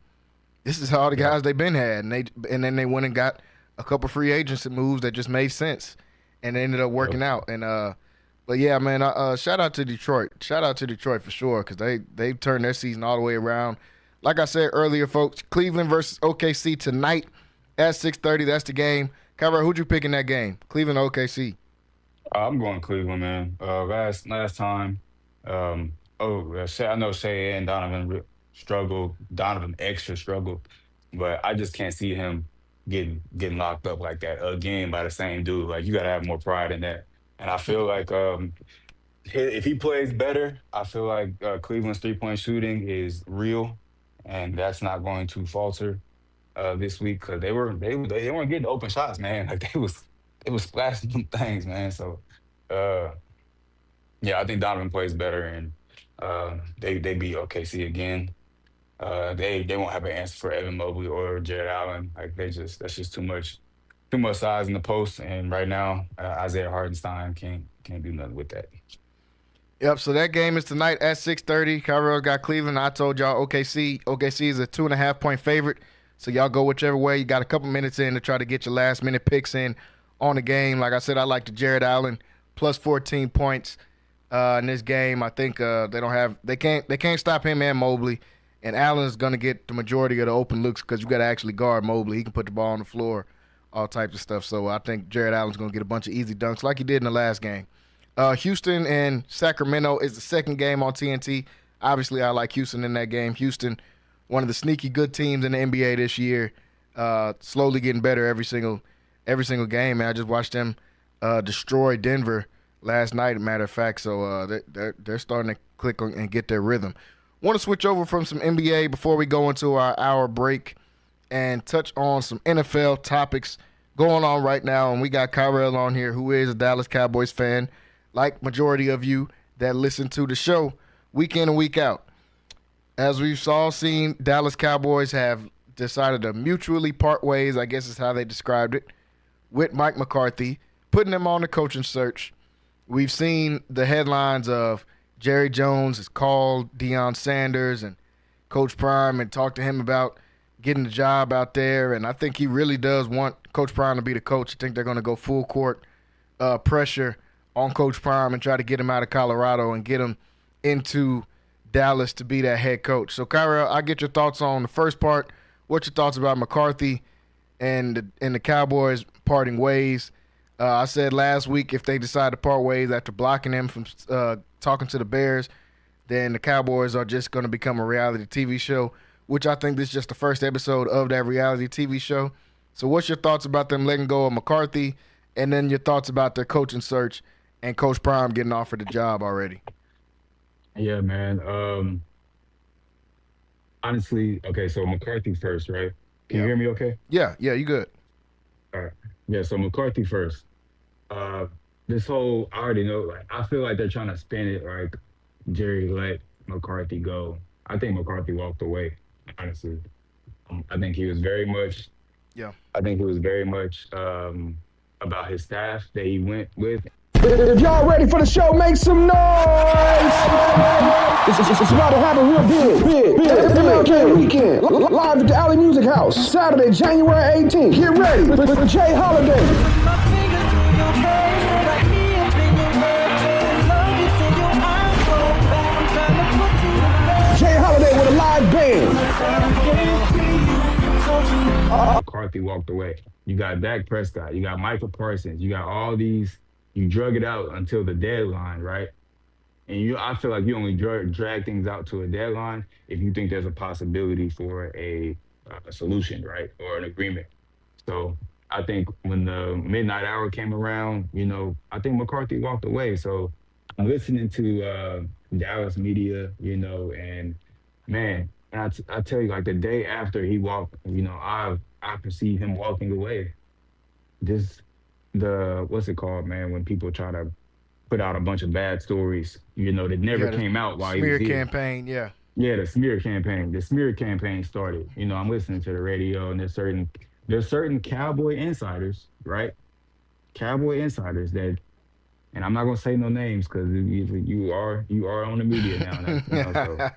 This is all the guys they've been had, and then they went and got a couple free agency moves that just made sense, and they ended up working out. And but yeah, man, shout out to Detroit. Shout out to Detroit for sure because they turned their season all the way around. Like I said earlier, folks, Cleveland versus OKC tonight at 6:30. That's the game. Kyra, who'd you pick in that game? Cleveland or OKC? I'm going Cleveland, man. Last time, I know Shea and Donovan struggled. Donovan extra struggled, but I just can't see him getting locked up like that again by the same dude. Like you gotta have more pride in that. And I feel like if he plays better, I feel like Cleveland's 3-point shooting is real, and that's not going to falter this week because they weren't getting open shots, man. Like they was splashing them things, man. So yeah, I think Donovan plays better, and they beat OKC again. They won't have an answer for Evan Mobley or Jared Allen. Like that's just too much size in the post. And right now, Isaiah Hartenstein Can't do nothing with that. Yep, so that game is tonight at 6:30. Colorado got Cleveland. I told y'all OKC. OKC is a 2.5-point favorite. So y'all go whichever way. You got a couple minutes in to try to get your last-minute picks in on the game. Like I said, I like the Jared Allen plus 14 points in this game. I think they can't stop him and Mobley. And Allen's going to get the majority of the open looks because you got to actually guard Mobley. He can put the ball on the floor, all types of stuff. So I think Jared Allen's going to get a bunch of easy dunks like he did in the last game. Houston and Sacramento is the second game on TNT. Obviously, I like Houston in that game. Houston, one of the sneaky good teams in the NBA this year, slowly getting better every single game. And I just watched them destroy Denver last night, matter of fact. So they're starting to click on and get their rhythm. Want to switch over from some NBA before we go into our hour break and touch on some NFL topics going on right now. And we got Kyrell on here, who is a Dallas Cowboys fan, like majority of you that listen to the show week in and week out. As we've all seen, Dallas Cowboys have decided to mutually part ways, I guess is how they described it, with Mike McCarthy, putting him on the coaching search. We've seen the headlines of Jerry Jones has called Deion Sanders and Coach Prime and talked to him about getting the job out there. And I think he really does want Coach Prime to be the coach. I think they're going to go full court pressure on Coach Prime and try to get him out of Colorado and get him into Dallas to be that head coach. So, Kyra, I'll get your thoughts on the first part. What's your thoughts about McCarthy and the Cowboys parting ways? I said last week if they decide to part ways after blocking him from talking to the Bears, then the Cowboys are just going to become a reality TV show, which I think this is just the first episode of that reality TV show. So what's your thoughts about them letting go of McCarthy, and then your thoughts about their coaching search and Coach Prime getting offered the job already? Yeah, man. Honestly, okay, so McCarthy first, right? Can you hear me okay? Yeah, you good. All right. Yeah, so McCarthy first. This whole, I already know, like, I feel like they're trying to spin it like Jerry let McCarthy go. I think McCarthy walked away, honestly. I think he was very much about his staff that he went with. If y'all ready for the show, make some noise! It's about to happen real big. MLK Weekend, live at the Alley Music House, Saturday, January 18th. Get ready for Jay Holiday. Jay Holiday with a live band. McCarthy walked away. You got Dak Prescott. You got Michael Parsons. You got all these. You drug it out until the deadline, right? And I feel like you only drag things out to a deadline if you think there's a possibility for a solution, right, or an agreement. So I think when the midnight hour came around, I think McCarthy walked away. So I'm listening to Dallas media, and man, I tell you, like the day after he walked, I perceive him walking away. What's it called, man, when people try to put out a bunch of bad stories, that never came out while he was here. Smear campaign, yeah. Yeah, the smear campaign. The smear campaign started. I'm listening to the radio, and there's certain Cowboy insiders, right? Cowboy insiders that, and I'm not gonna say no names because you are on the media now. So,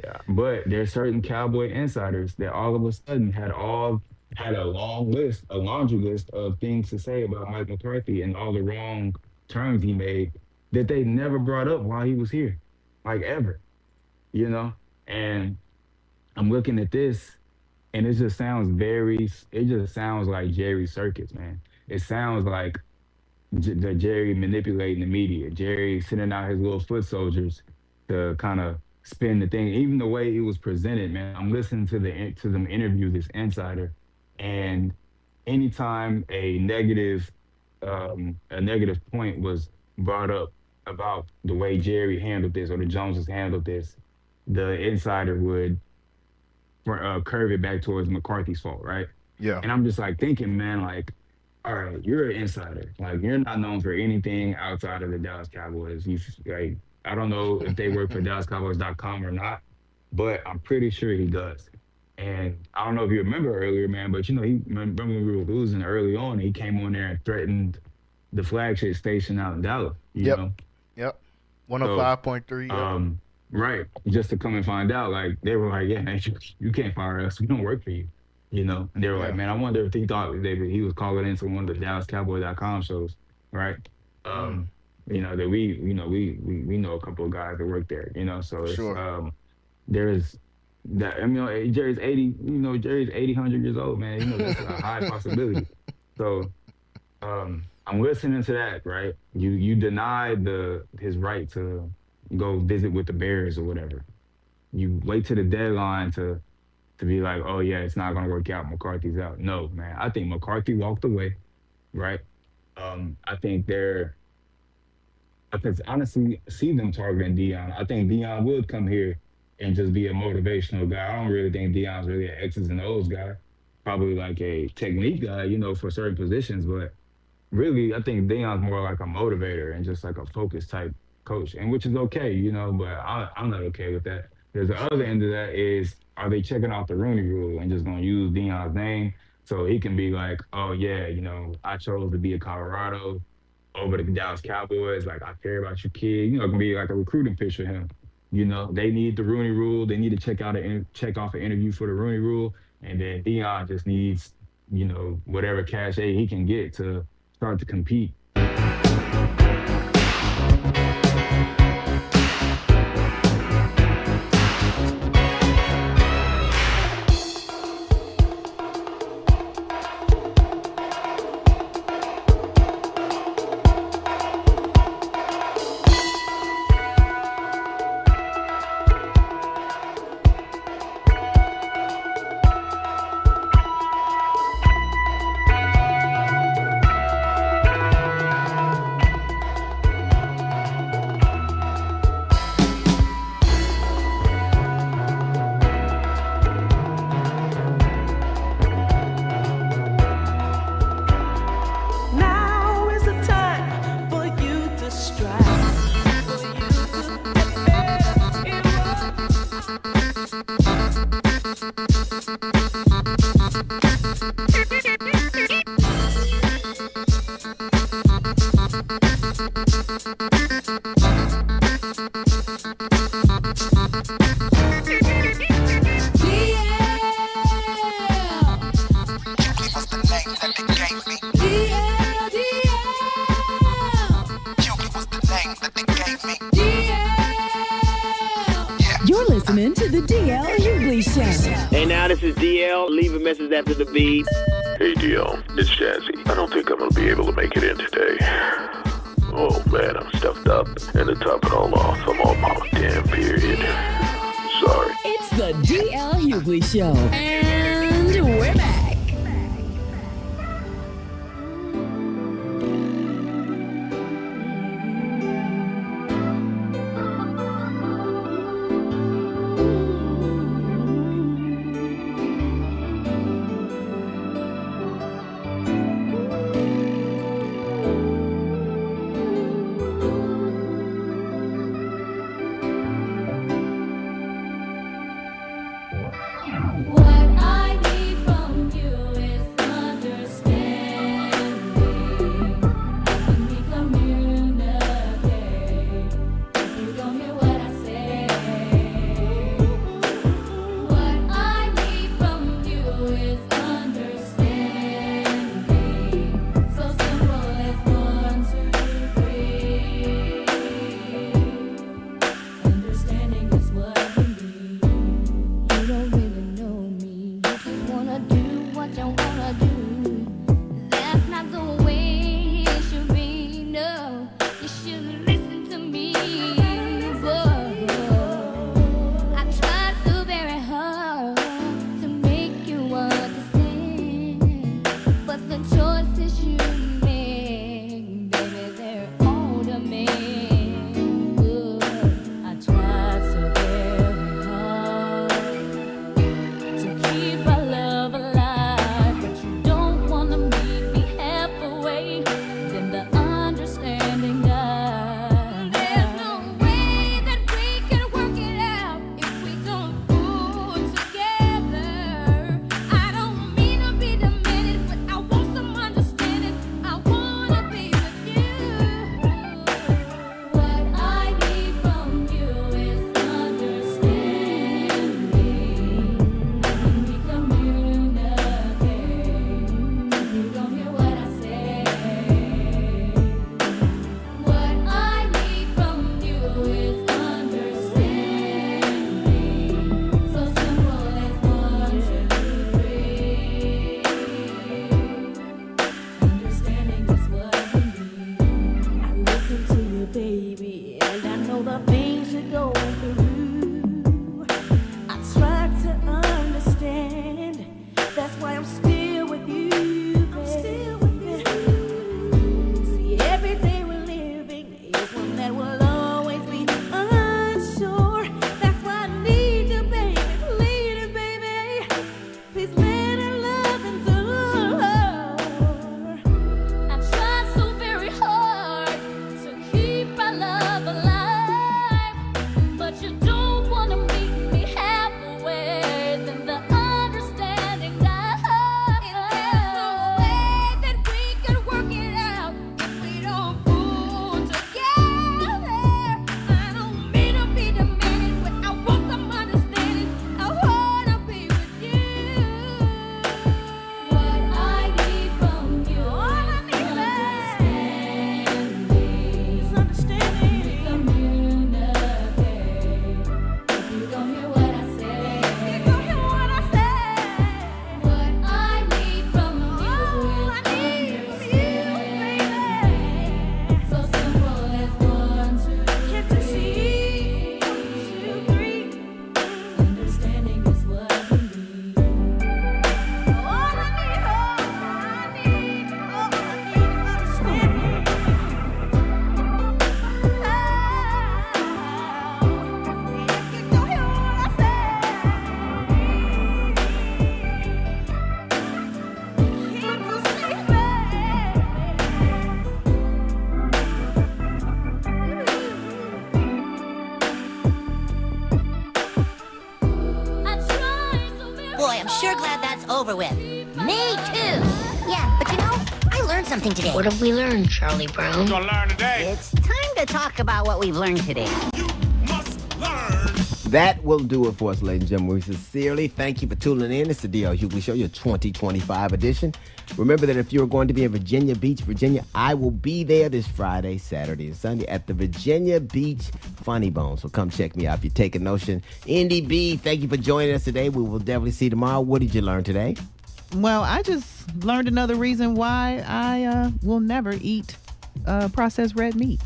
yeah. But there's certain Cowboy insiders that all of a sudden had a laundry list of things to say about Mike McCarthy and all the wrong turns he made that they never brought up while he was here, like ever, And I'm looking at this, and it just sounds like Jerry circus, man. It sounds like the Jerry manipulating the media, Jerry sending out his little foot soldiers to kind of spin the thing. Even the way it was presented, man. I'm listening to them interview this insider. And anytime a negative point was brought up about the way Jerry handled this or the Joneses handled this, the insider would curve it back towards McCarthy's fault, right? Yeah. And I'm just like thinking, man, like, all right, you're an insider. Like, you're not known for anything outside of the Dallas Cowboys. I don't know if they work for DallasCowboys.com or not, but I'm pretty sure he does. And I don't know if you remember earlier, man, but he remember when we were losing early on, he came on there and threatened the flagship station out in Dallas. You know? Yep. 105.3. Right. Just to come and find out, like, they were like, yeah, man, you can't fire us. We don't work for you. You know? And they were like, man, I wonder if he thought he was calling into one of the DallasCowboy.com shows, right? You know, that we know a couple of guys that work there, you know? So it's, there's that, I mean, Jerry's 80, Jerry's 80, 100 years old, man. You know, that's a high possibility. So I'm listening to that, right? You denied his right to go visit with the Bears or whatever. You wait to the deadline to be like, oh yeah, it's not gonna work out. McCarthy's out. No, man. I think McCarthy walked away, right? I think I can honestly see them targeting Deion. I think Deion would come here and just be a motivational guy. I don't really think Deion's really an X's and O's guy. Probably like a technique guy, for certain positions, but really, I think Deion's more like a motivator and just like a focus type coach, and which is okay, but I'm not okay with that. There's the other end of that is, are they checking off the Rooney Rule and just gonna use Deion's name so he can be like, oh yeah, I chose to be a Colorado over the Dallas Cowboys. Like, I care about your kid. It can be like a recruiting pitch for him. They need the Rooney Rule. They need to check off an interview for the Rooney Rule, and then Deion just needs, whatever cachet he can get to start to compete. You're listening to the DL Hughley Show. Hey, now this is DL. Leave a message after the beep. Hey, DL, it's Jazzy. I don't think I'm going to be able to make it in today. Oh, man, I'm stuffed up. And to top it all off, I'm on my damn period. Sorry. It's the DL Hughley Show. And we're back. What I need from over with. Me too. Yeah, but you know, I learned something today. What have we learned, Charlie Brown? Gonna learn today. It's time to talk about what we've learned today. That will do it for us, ladies and gentlemen. We sincerely thank you for tuning in. It's the D.L. Hughley Show, your 2025 edition. Remember that if you're going to be in Virginia Beach, Virginia, I will be there this Friday, Saturday, and Sunday at the Virginia Beach Funny Bone. So come check me out if you take a notion. Indy B, thank you for joining us today. We will definitely see you tomorrow. What did you learn today? Well, I just learned another reason why I will never eat processed red meat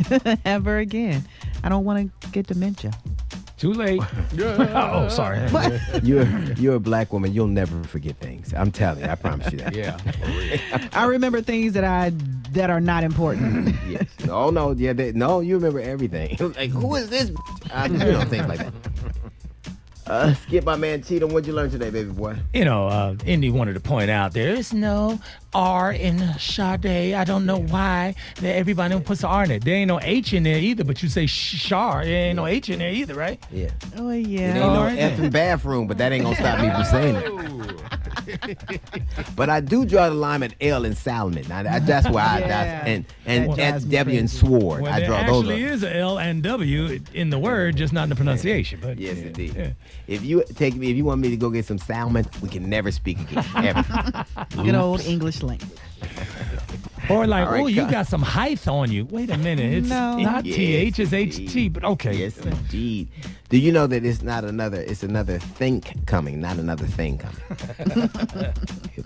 ever again. I don't want to get dementia. Too late. Oh, sorry. You're a black woman. You'll never forget things. I'm telling you. I promise you that. Yeah. I remember things that are not important. Yes. No. Yeah. No, you remember everything. Like, who is this? Things like that. Skip, my man Cheatham, what'd you learn today, baby boy? Indy wanted to point out there is no R in Sade. I don't know why that everybody puts an R in it. There ain't no H in there either, but you say Shar. There ain't no H in there either, right? Yeah. Oh, yeah. It ain't no effing bathroom, but that ain't gonna stop me from saying it. But I do draw the line at L in Salmon. That's where and W in Sword. Well, I draw there those. actually is a L and W in the word, just not in the pronunciation. But yes, indeed. Yeah. If you want me to go get some salmon, we can never speak again. Ever. Good old English language. Or like, Right, you got some height on you. Wait a minute, it's not TH, it's HT, but okay. Yes, indeed. Do you know that it's another think coming, not another thing coming?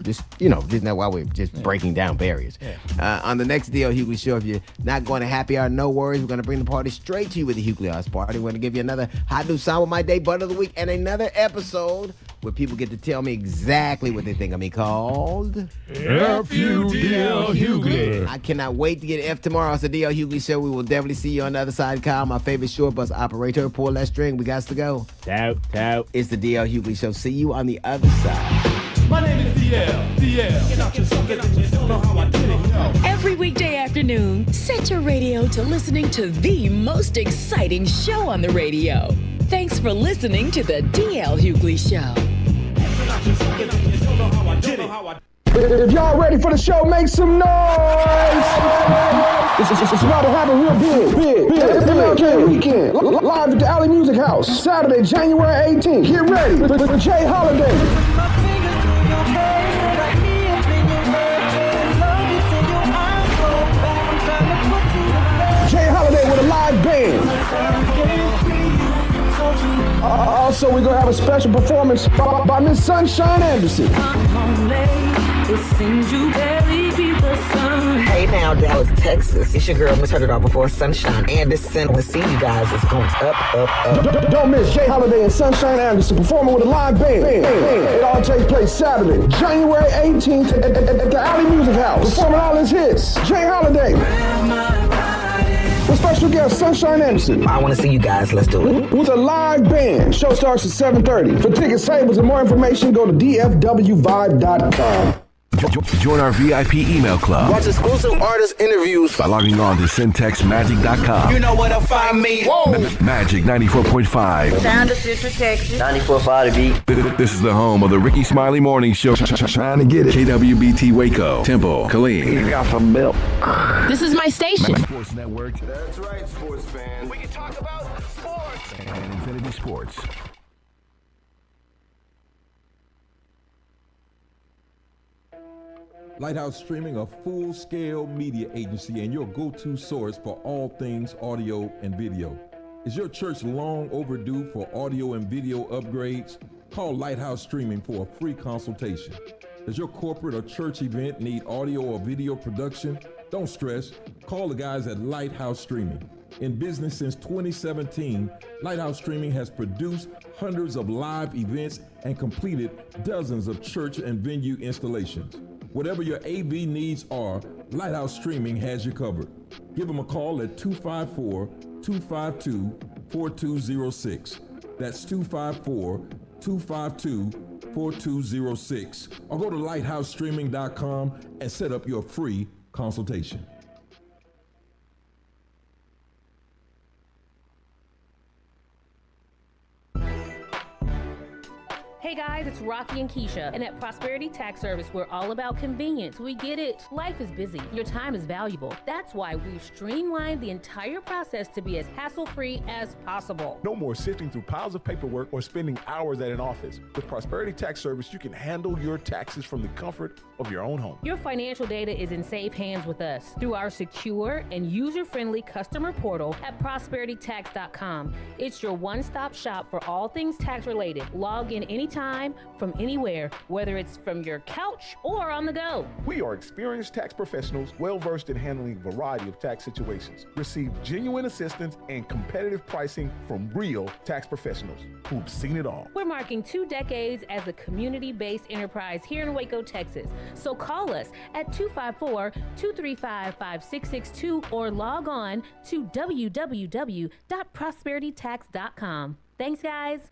Isn't that why we're just breaking down barriers? Yeah. On the next DL Hughley Show, if you're not going to happy hour, no worries. We're going to bring the party straight to you with the Hughley House Party. We're going to give you another hot new sound with my day, butt of the week, and another episode where people get to tell me exactly what they think of me called F-U-D-L Hughley. I cannot wait to get F tomorrow. It's the DL Hughley Show. We will definitely see you on the other side. Kyle, my favorite short bus operator. Pull that string. We got to go. Tout. It's the DL Hughley Show. See you on the other side. My name is DL. Every weekday afternoon, set your radio to listening to the most exciting show on the radio. Thanks for listening to the DL Hughley Show. If y'all ready for the show, make some noise! It's about to happen real big. MLK Weekend, live at the Alley Music House, Saturday, January 18th. Get ready for Jay Holiday. Jay Holiday with a live band. Also, we're going to have a special performance by Miss Sunshine Anderson. Hey now, Dallas, Texas. It's your girl, Miss Heard It All Before, Sunshine Anderson. To see you guys is going up. Don't miss Jay Holiday and Sunshine Anderson performing with a live band. It all takes place Saturday, January 18th at the Alley Music House. Performing all his hits. Jay Holiday. With special guest Sunshine Anderson. I want to see you guys. Let's do it. With a live band. Show starts at 7:30. For tickets, tables, and more information, go to dfwvibe.com. Join our VIP email club. Watch exclusive artist interviews by logging on to CentexMagic.com. You know where to find me. Magic 94.5. Sound of Central Texas. 94.5 The Beat. This is the home of the Ricky Smiley Morning Show. Trying to get it. KWBT Waco, Temple, Killeen. You got some milk. This is my station. Sports Network. That's right, sports fans. We can talk about sports. And Infinity Sports. Lighthouse Streaming, a full-scale media agency and your go-to source for all things audio and video. Is your church long overdue for audio and video upgrades? Call Lighthouse Streaming for a free consultation. Does your corporate or church event need audio or video production? Don't stress. Call the guys at Lighthouse Streaming. In business since 2017, Lighthouse Streaming has produced hundreds of live events and completed dozens of church and venue installations. Whatever your AV needs are, Lighthouse Streaming has you covered. Give them a call at 254-252-4206. That's 254-252-4206. Or go to lighthousestreaming.com and set up your free consultation. Hey guys, it's Rocky and Keisha, and at Prosperity Tax Service, we're all about convenience. We get it. Life is busy. Your time is valuable. That's why we've streamlined the entire process to be as hassle-free as possible. No more sifting through piles of paperwork or spending hours at an office. With Prosperity Tax Service, you can handle your taxes from the comfort of your own home. Your financial data is in safe hands with us through our secure and user-friendly customer portal at prosperitytax.com. It's your one-stop shop for all things tax-related. Log in anytime, from anywhere, whether it's from your couch or on the go. We are experienced tax professionals well-versed in handling a variety of tax situations. Receive genuine assistance and competitive pricing from real tax professionals who've seen it all. We're marking 2 decades as a community-based enterprise here in Waco, Texas. So call us at 254-235-5662 or log on to www.prosperitytax.com. Thanks, guys.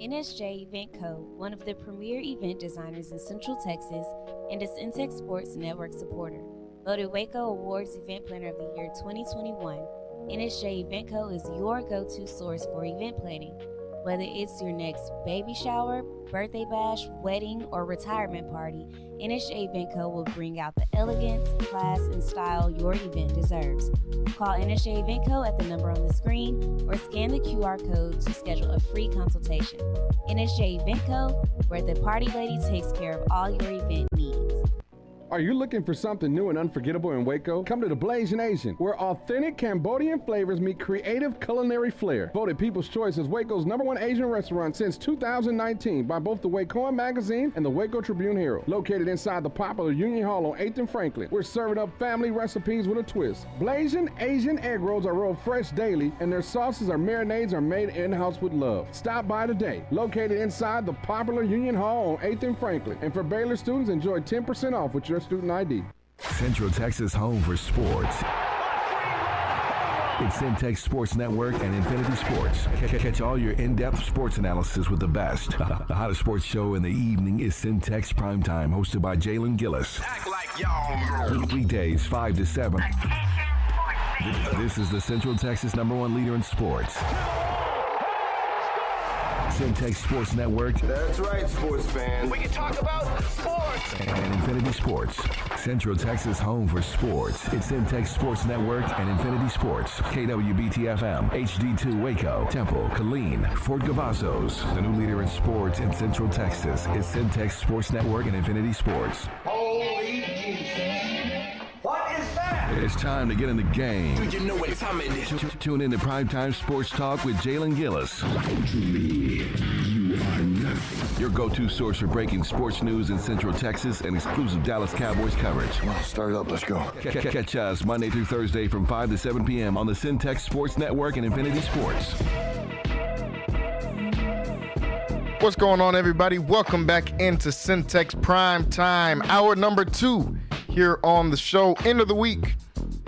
NSJ Event Co., one of the premier event designers in Central Texas and a Centex Sports Network supporter. Voted Waco Awards Event Planner of the Year 2021, NSJ Event Co. is your go-to source for event planning. Whether it's your next baby shower, birthday bash, wedding, or retirement party, NSJ Event Co. will bring out the elegance, class, and style your event deserves. Call NSJ Event Co. at the number on the screen or scan the QR code to schedule a free consultation. NSJ Event Co., where the party lady takes care of all your event needs. Are you looking for something new and unforgettable in Waco? Come to the Blazing Asian, where authentic Cambodian flavors meet creative culinary flair. Voted People's Choice as Waco's #1 Asian restaurant since 2019 by both the Wacoan Magazine and the Waco Tribune Herald. Located inside the popular Union Hall on 8th and Franklin, we're serving up family recipes with a twist. Blazing Asian egg rolls are rolled fresh daily, and their sauces or marinades are made in-house with love. Stop by today. Located inside the popular Union Hall on 8th and Franklin. And for Baylor students, enjoy 10% off with your student ID. Central Texas home for sports. It's Centex Sports Network and Infinity Sports. Catch all your in-depth sports analysis with the best. The hottest sports show in the evening is Centex Primetime, hosted by Jalen Gillis. Act like y'all. Weekdays 5 to 7. This is the Central Texas #1 leader in sports. Centex Sports Network. That's right, sports fans. We can talk about sports. And Infinity Sports. Central Texas home for sports. It's Centex Sports Network and Infinity Sports. KWBT-FM, HD2 Waco, Temple, Killeen, Fort Cavazos. The new leader in sports in Central Texas is Centex Sports Network and Infinity Sports. Holy Jesus. What is that? It's time to get in the game. Do you know what time it is? Tune in to Primetime Sports Talk with Jalen Gillis. You are nothing. Your go-to source for breaking sports news in Central Texas and exclusive Dallas Cowboys coverage. Start it up, let's go. Catch us Monday through Thursday from 5 to 7 p.m. on the Centex Sports Network and Infinity Sports. What's going on, everybody? Welcome back into Centex Prime Time, hour number 2 here on the show. End of the week,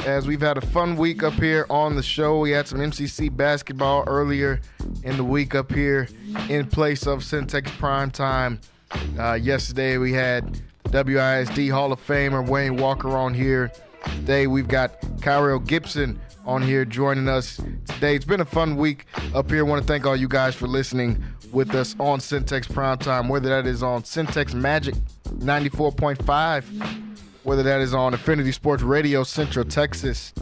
as we've had a fun week up here on the show. We had some MCC basketball earlier in the week up here in place of Centex Prime Time. Yesterday we had WISD Hall of Famer Wayne Walker on here. Today we've got Kyrell Gibson on here joining us today. It's been a fun week up here. I want to thank all you guys for listening with us on Centex Primetime, whether that is on Centex Magic 94.5, whether that is on Infinity Sports Radio Central Texas,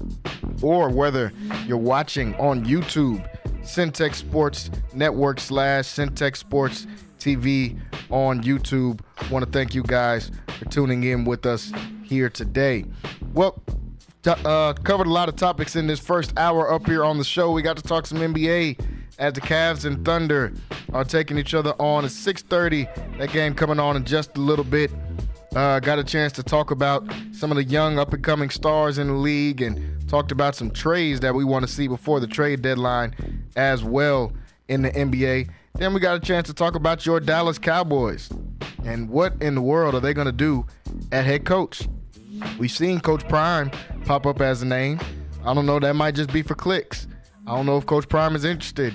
or whether you're watching on YouTube, Centex Sports Network / Centex Sports TV on YouTube. I want to thank you guys for tuning in with us here today. Well, covered a lot of topics in this first hour up here on the show. We got to talk some NBA as the Cavs and Thunder are taking each other on at 6:30. That game coming on in just a little bit. Got a chance to talk about some of the young up-and-coming stars in the league and talked about some trades that we want to see before the trade deadline as well in the NBA. Then we got a chance to talk about your Dallas Cowboys and what in the world are they going to do at head coach. We've seen Coach Prime pop up as a name. I don't know, that might just be for clicks. I don't know if Coach Prime is interested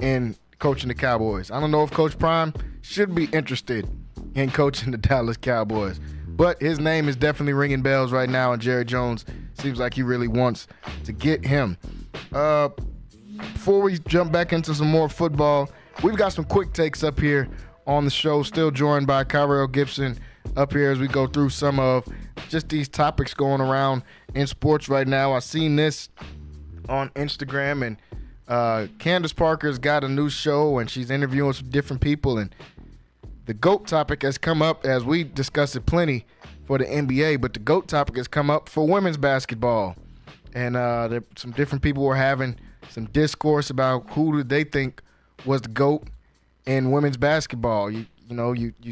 in coaching the Cowboys. I don't know if Coach Prime should be interested in coaching the Dallas Cowboys. But his name is definitely ringing bells right now, and Jerry Jones seems like he really wants to get him. Before we jump back into some more football, we've got some quick takes up here on the show, still joined by Kyrell Gibson up here as we go through some of just these topics going around in sports right now. I seen this on Instagram, and Candace Parker's got a new show, and she's interviewing some different people, and the GOAT topic has come up as we discussed it plenty for the NBA, but the GOAT topic has come up for women's basketball. And some different people were having some discourse about who did they think was the GOAT in women's basketball. You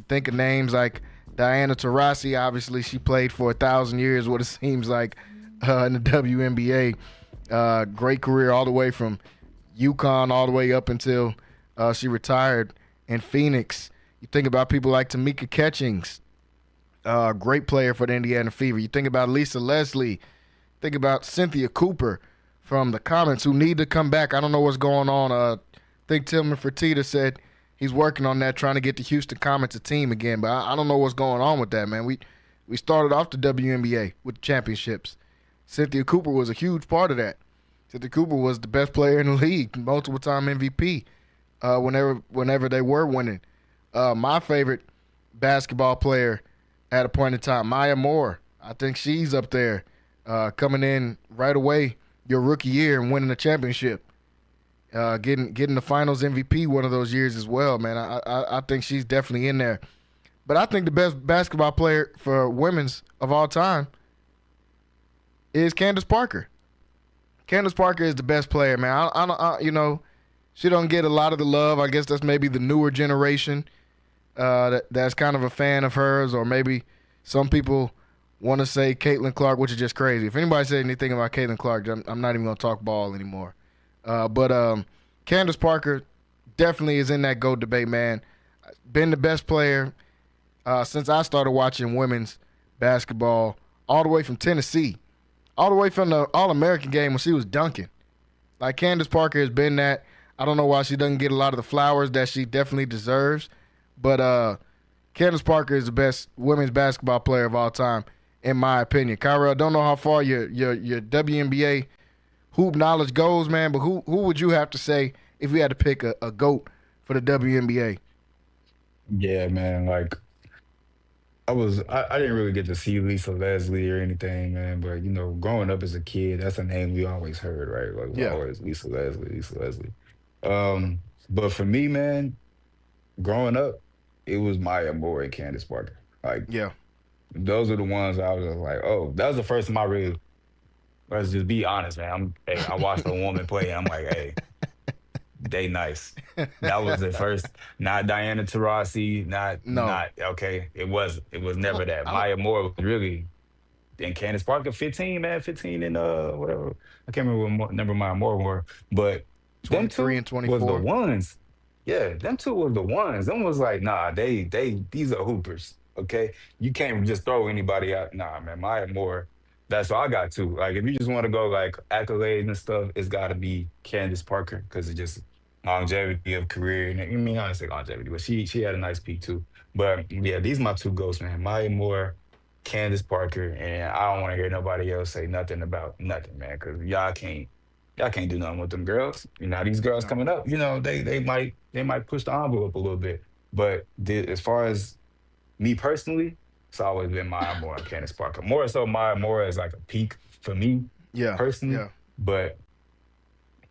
think of names like Diana Taurasi. Obviously, she played for 1,000 years, what it seems like, in the WNBA. Great career all the way from UConn all the way up until she retired in Phoenix. You think about people like Tamika Catchings, great player for the Indiana Fever. You think about Lisa Leslie. Think about Cynthia Cooper from the Comets, who need to come back. I don't know what's going on. I think Tillman Fertitta said he's working on that, trying to get the Houston Comets a team again. But I don't know what's going on with that, man. We started off the WNBA with the championships. Cynthia Cooper was a huge part of that. Cynthia Cooper was the best player in the league, multiple-time MVP whenever they were winning. My favorite basketball player at a point in time, Maya Moore. I think she's up there, coming in right away your rookie year and winning a championship, getting the Finals MVP one of those years as well, man. I think she's definitely in there. But I think the best basketball player for women's of all time is Candace Parker. Candace Parker is the best player, man. She don't get a lot of the love. I guess that's maybe the newer generation that's kind of a fan of hers, or maybe some people want to say Caitlin Clark, which is just crazy. If anybody says anything about Caitlin Clark, I'm not even going to talk ball anymore. But Candace Parker definitely is in that GOAT debate, man. Been the best player since I started watching women's basketball, all the way from Tennessee, all the way from the All-American game when she was dunking. Like, Candace Parker has been that. I don't know why she doesn't get a lot of the flowers that she definitely deserves, but Candace Parker is the best women's basketball player of all time, in my opinion. Kyrell, I don't know how far your WNBA hoop knowledge goes, man, but who would you have to say if you had to pick a GOAT for the WNBA? Yeah, man, like, I didn't really get to see Lisa Leslie or anything, man, but, growing up as a kid, that's a name we always heard, right? Like, we always Lisa Leslie. But for me, man, growing up, it was Maya Moore and Candace Parker. Like, those are the ones I was just like, oh, that was the first time I really, let's just be honest, man. I watched a woman play, and I'm like, hey, they nice. That was the first, not Diana Taurasi, not okay. It was never that. Maya Moore was really, and Candace Parker, 15 in whatever. I can't remember what number Maya Moore were, but 23 and 24 was the ones. Yeah, them two was the ones. Them was like, nah, these are hoopers. Okay, you can't just throw anybody out. Nah, man, Maya Moore. That's what I got too. Like, if you just want to go like accolades and stuff, it's got to be Candace Parker, because it's just longevity of career. And I mean, I don't say longevity, but she had a nice peak too. But yeah, these are my two ghosts, man. Maya Moore, Candace Parker, and I don't want to hear nobody else say nothing about nothing, man, because y'all can't do nothing with them girls. These girls coming up, they might push the envelope a little bit. But as far as me personally, it's always been Maya Moore and Candace Parker. More so Maya Moore as like a peak for me, personally. Yeah. But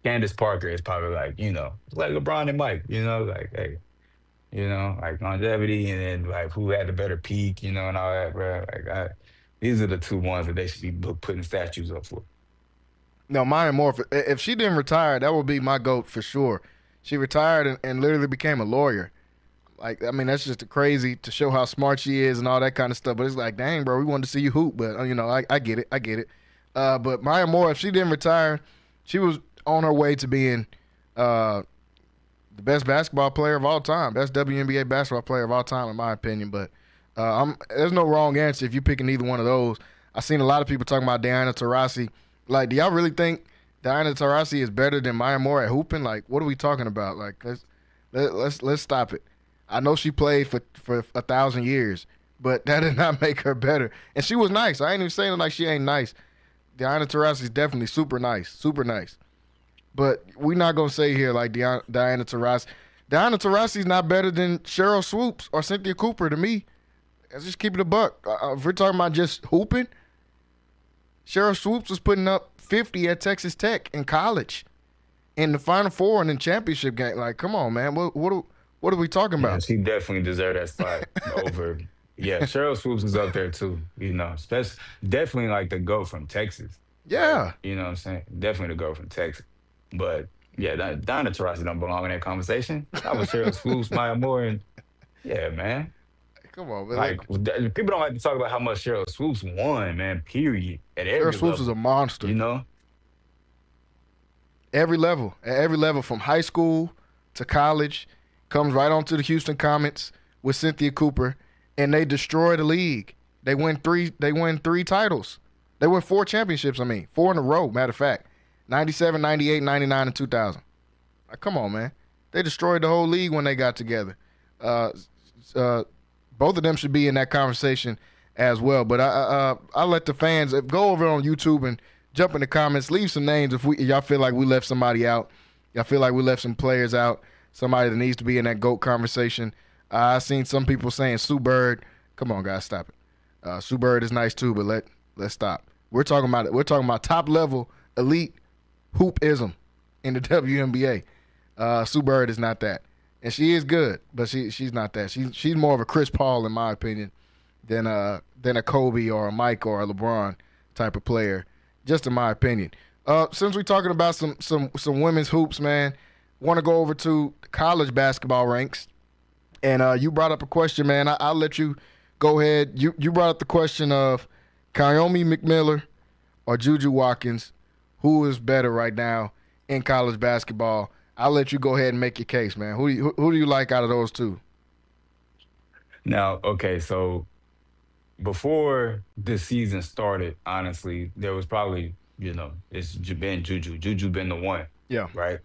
Candace Parker is probably like LeBron and Mike, like, hey, like longevity, and then like who had the better peak, and all that, bro. Like, these are the two ones that they should be putting statues up for. No, Maya Moore, if she didn't retire, that would be my GOAT for sure. She retired and literally became a lawyer. Like, I mean, that's just crazy to show how smart she is and all that kind of stuff. But it's like, dang, bro, we wanted to see you hoop. But, I get it. But Maya Moore, if she didn't retire, she was on her way to being the best basketball player of all time, best WNBA basketball player of all time, in my opinion. But there's no wrong answer if you're picking either one of those. I've seen a lot of people talking about Diana Taurasi. Like, do y'all really think Diana Taurasi is better than Maya Moore at hooping? Like, what are we talking about? Like, let's stop it. I know she played for 1,000 years, but that did not make her better. And she was nice. I ain't even saying like she ain't nice. Diana Taurasi is definitely super nice. But we're not going to say here like Diana Taurasi. Diana Taurasi's not better than Cheryl Swoops or Cynthia Cooper to me. Let's just keep it a buck. If we're talking about just hooping, Cheryl Swoops was putting up 50 at Texas Tech in college, in the Final Four and in championship game. Like, come on, man. What are we talking about? Yeah, she definitely deserved that spot over. Yeah, Cheryl Swoops is up there too. That's definitely like the GOAT from Texas. Yeah. You know what I'm saying? Definitely the GOAT from Texas. But yeah, Diana Taurasi don't belong in that conversation. That was Cheryl Swoops, Maya Moore, and yeah, man. Come on, man. Like people don't like to talk about how much Cheryl Swoops won, man. Period. At every Cheryl Swoops level, is a monster. You know, at every level, from high school to college, comes right onto the Houston Comets with Cynthia Cooper, and they destroy the league. They win three titles. They win 4 championships. 4 in a row. Matter of fact, 97, 98, 99, and 2000. Like, come on, man. They destroyed the whole league when they got together. Both of them should be in that conversation as well. But I let the fans go over on YouTube and jump in the comments. Leave some names if y'all feel like we left somebody out. Y'all feel like we left some players out. Somebody that needs to be in that GOAT conversation. I seen some people saying Sue Bird. Come on, guys, stop it. Sue Bird is nice too, but let's stop. We're talking about top level elite hoopism in the WNBA. Sue Bird is not that. And she is good, but she's not that. She's more of a Chris Paul, in my opinion, than a Kobe or a Mike or a LeBron type of player, just in my opinion. Since we're talking about some women's hoops, man, want to go over to college basketball ranks. And you brought up a question, man. I'll let you go ahead. You brought up the question of Kaomi McMillan or Juju Watkins. Who is better right now in college basketball? I'll let you go ahead and make your case, man. Who do you like out of those two? Now, okay, so before this season started, honestly, there was probably, it's been Juju. Juju been the one. Yeah. Right?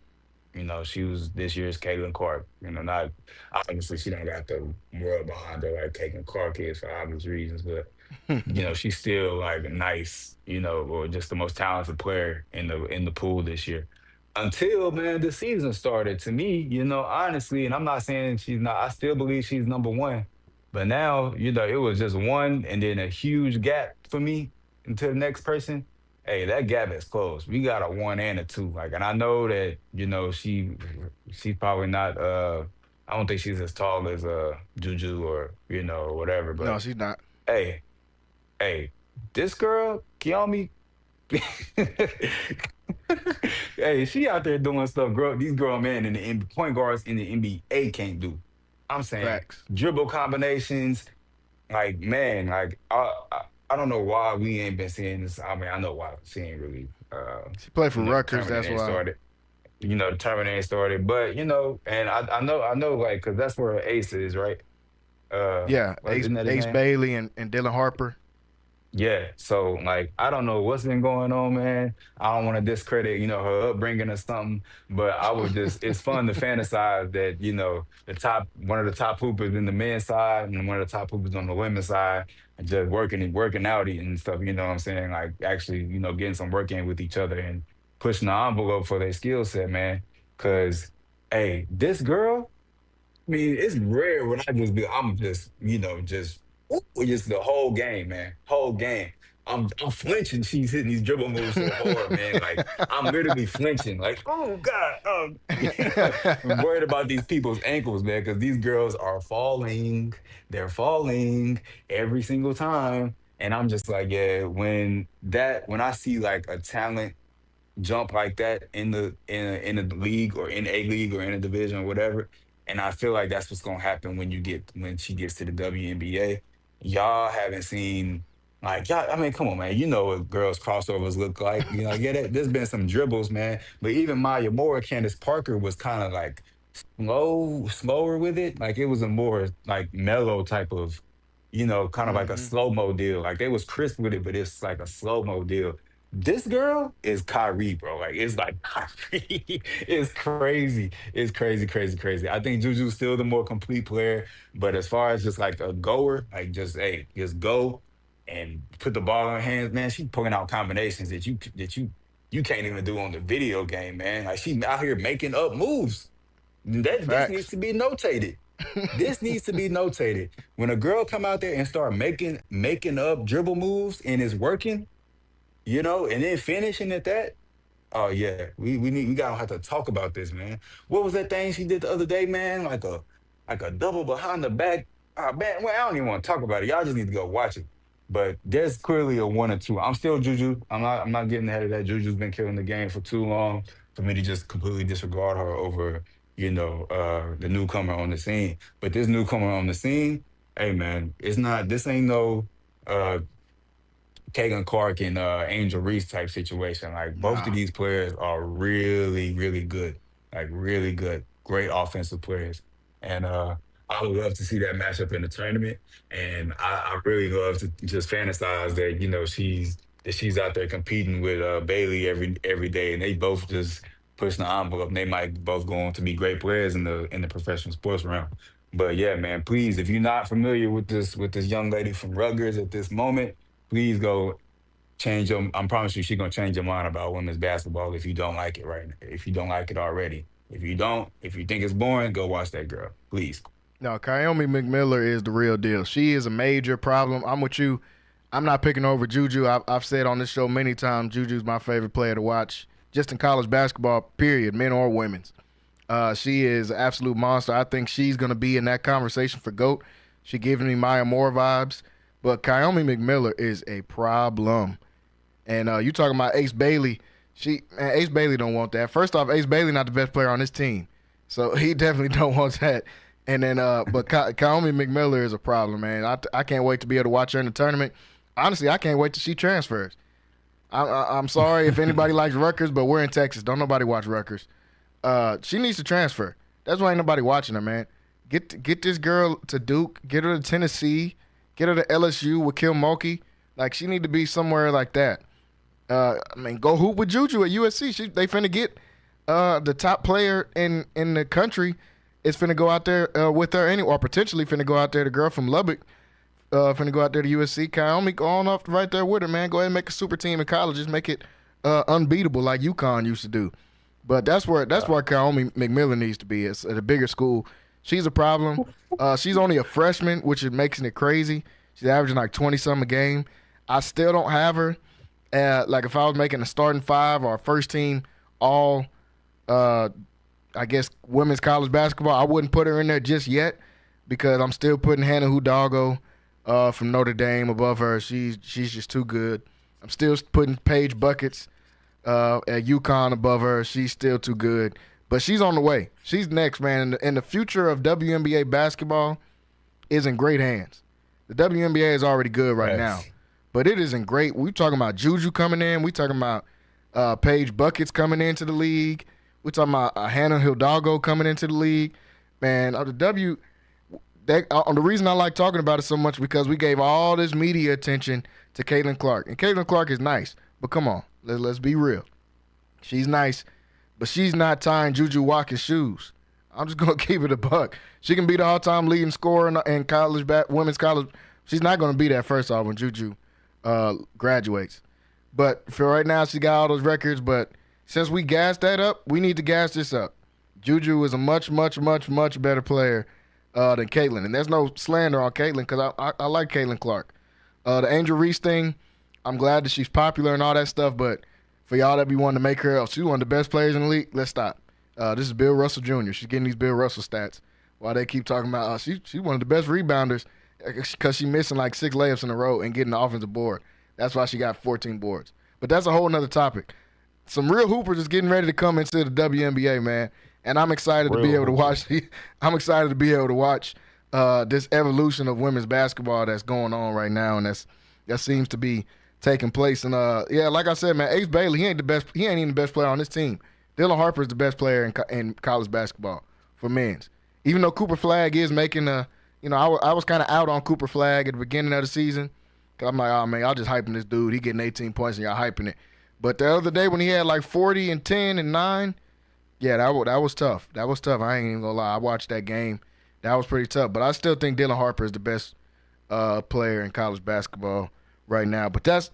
She was this year's Caitlin Clark. Not obviously she don't got the world behind her like Caitlin Clark is for obvious reasons, but she's still like nice, or just the most talented player in the pool this year. Until, man, the season started. To me, honestly, and I'm not saying she's not, I still believe she's number one. But now, it was just one and then a huge gap for me into the next person. Hey, that gap is closed. We got a 1 and a 2. And I know that, she's probably not, I don't think she's as tall as Juju or, whatever. But no, she's not. Hey, this girl, Kiyomi, hey, she out there doing stuff these grown men and the point guards in the NBA can't do. I'm saying Facts. Dribble combinations, I don't know why we ain't been seeing this. I know why she ain't really. She played for Rutgers, that's why. Started. The tournament ain't started, but and I know, like, because that's where Ace is, right? Yeah, Ace Bailey and Dylan Harper. Yeah, so like I don't know what's been going on, man. I don't want to discredit, her upbringing or something, but I would it's fun to fantasize that, one of the top hoopers in the men's side and one of the top hoopers on the women's side, and just working out and stuff, what I'm saying? Like actually, getting some work in with each other and pushing the envelope for their skill set, man. Cause hey, this girl, it's rare when I'm just the whole game, man. Whole game. I'm flinching. She's hitting these dribble moves so hard, man. Like I'm literally flinching. Like, oh God, I'm worried about these people's ankles, man, because these girls are falling. They're falling every single time, and I'm just like, yeah. When I see like a talent jump like that in the league or in a league or in a division or whatever, and I feel like that's what's gonna happen when she gets to the WNBA. Y'all haven't seen, like, y'all, come on, man. You know what girls' crossovers look like. There's been some dribbles, man. But even Maya Moore, Candace Parker was kind of like slower with it. Like, it was a more, like, mellow type of, kind of like a slow-mo deal. Like, they was crisp with it, but it's like a slow-mo deal. This girl is Kyrie, bro. Like, it's like Kyrie. It's crazy. It's crazy, crazy, crazy. I think Juju's still the more complete player, but as far as just like a goer, like just go and put the ball in her hands, man. She's pulling out combinations that you can't even do on the video game, man. Like, she out here making up moves. This needs to be notated. This needs to be notated. When a girl come out there and start making up dribble moves and it's working, and then finishing at that. Oh yeah, we gotta have to talk about this, man. What was that thing she did the other day, man? Like a double behind the back. Man, well, I don't even want to talk about it. Y'all just need to go watch it. But there's clearly a one or two. I'm still Juju. I'm not getting ahead of that. Juju's been killing the game for too long for me to just completely disregard her over, the newcomer on the scene. But this newcomer on the scene, hey man, this ain't no Kagan Clark and Angel Reese type situation. Like both of these players are really, really good. Like really good, great offensive players. And I would love to see that matchup in the tournament. And I really love to just fantasize that she's out there competing with Bailey every day, and they both just pushing the envelope. And they might both go on to be great players in the professional sports realm. But yeah, man, please, if you're not familiar with this young lady from Rutgers at this moment, please go change your. I'm promising you, she's gonna change your mind about women's basketball if you don't like it right now. If you don't like it already. If you think it's boring, go watch that girl, please. No, Kaomi McMillan is the real deal. She is a major problem. I'm with you. I'm not picking over Juju. I've said on this show many times, Juju's my favorite player to watch, just in college basketball, period, men or women's. She is an absolute monster. I think she's going to be in that conversation for GOAT. She giving me Maya Moore vibes. But Kaomi McMillan is a problem. And you talking about Ace Bailey. Ace Bailey don't want that. First off, Ace Bailey not the best player on his team. So he definitely don't want that. And then, but Kaomi McMillan is a problem, man. I can't wait to be able to watch her in the tournament. Honestly, I can't wait till she transfers. I'm sorry if anybody likes Rutgers, but we're in Texas. Don't nobody watch Rutgers. She needs to transfer. That's why ain't nobody watching her, man. Get this girl to Duke. Get her to Tennessee. Get her to LSU with Kim Mulkey. Like, she need to be somewhere like that. Go hoop with Juju at USC. They finna get the top player in the country is finna go out there with her or potentially finna go out there. The girl from Lubbock finna go out there to USC. Kaomi going off right there with her, man. Go ahead and make a super team in college. Just make it unbeatable like UConn used to do. But that's where Kaomi McMillan needs to be. It's at a bigger school. She's a problem. She's only a freshman, which is making it crazy. She's averaging like 20-something a game. I still don't have her. Like if I was making a starting five or a first team all, I guess, women's college basketball, I wouldn't put her in there just yet because I'm still putting Hannah Hidalgo from Notre Dame above her. She's just too good. I'm still putting Paige Buckets at UConn above her. She's still too good. But she's on the way. She's next, man. And the future of WNBA basketball is in great hands. The WNBA is already good right now. But it isn't great. We're talking about Juju coming in. We're talking about Paige Buckets coming into the league. We're talking about Hannah Hidalgo coming into the league. Man, the reason I like talking about it so much because we gave all this media attention to Caitlin Clark. And Caitlin Clark is nice. But come on, let's be real. She's nice, but she's not tying Juju Watkins' shoes. I'm just going to keep it a buck. She can be the all-time leading scorer in college women's college. She's not going to be that first off when Juju graduates. But for right now, she got all those records. But since we gassed that up, we need to gas this up. Juju is a much, much, much, much better player than Caitlin. And there's no slander on Caitlin because I like Caitlin Clark. The Angel Reese thing, I'm glad that she's popular and all that stuff. But for y'all that be wanting to make her, she's one of the best players in the league, let's stop. This is Bill Russell Jr. She's getting these Bill Russell stats while they keep talking about she's one of the best rebounders because she's missing like 6 layups in a row and getting the offensive board. That's why she got 14 boards. But that's a whole nother topic. Some real hoopers is getting ready to come into the WNBA, man, and I'm excited to be able to watch. I'm excited to be able to watch this evolution of women's basketball that's going on right now, and that seems to be taking place. And yeah, like I said, man, Ace Bailey, he ain't even the best player on this team. Dylan Harper is the best player in college basketball for men's. Even though Cooper Flagg is making I was kind of out on Cooper Flagg at the beginning of the season. Cause I'm like, oh man, y'all just hyping this dude. He getting 18 points and y'all hyping it. But the other day when he had like 40 and 10 and 9, yeah, that was tough. That was tough. I ain't even gonna lie. I watched that game. That was pretty tough. But I still think Dylan Harper is the best player in college basketball right now. But that's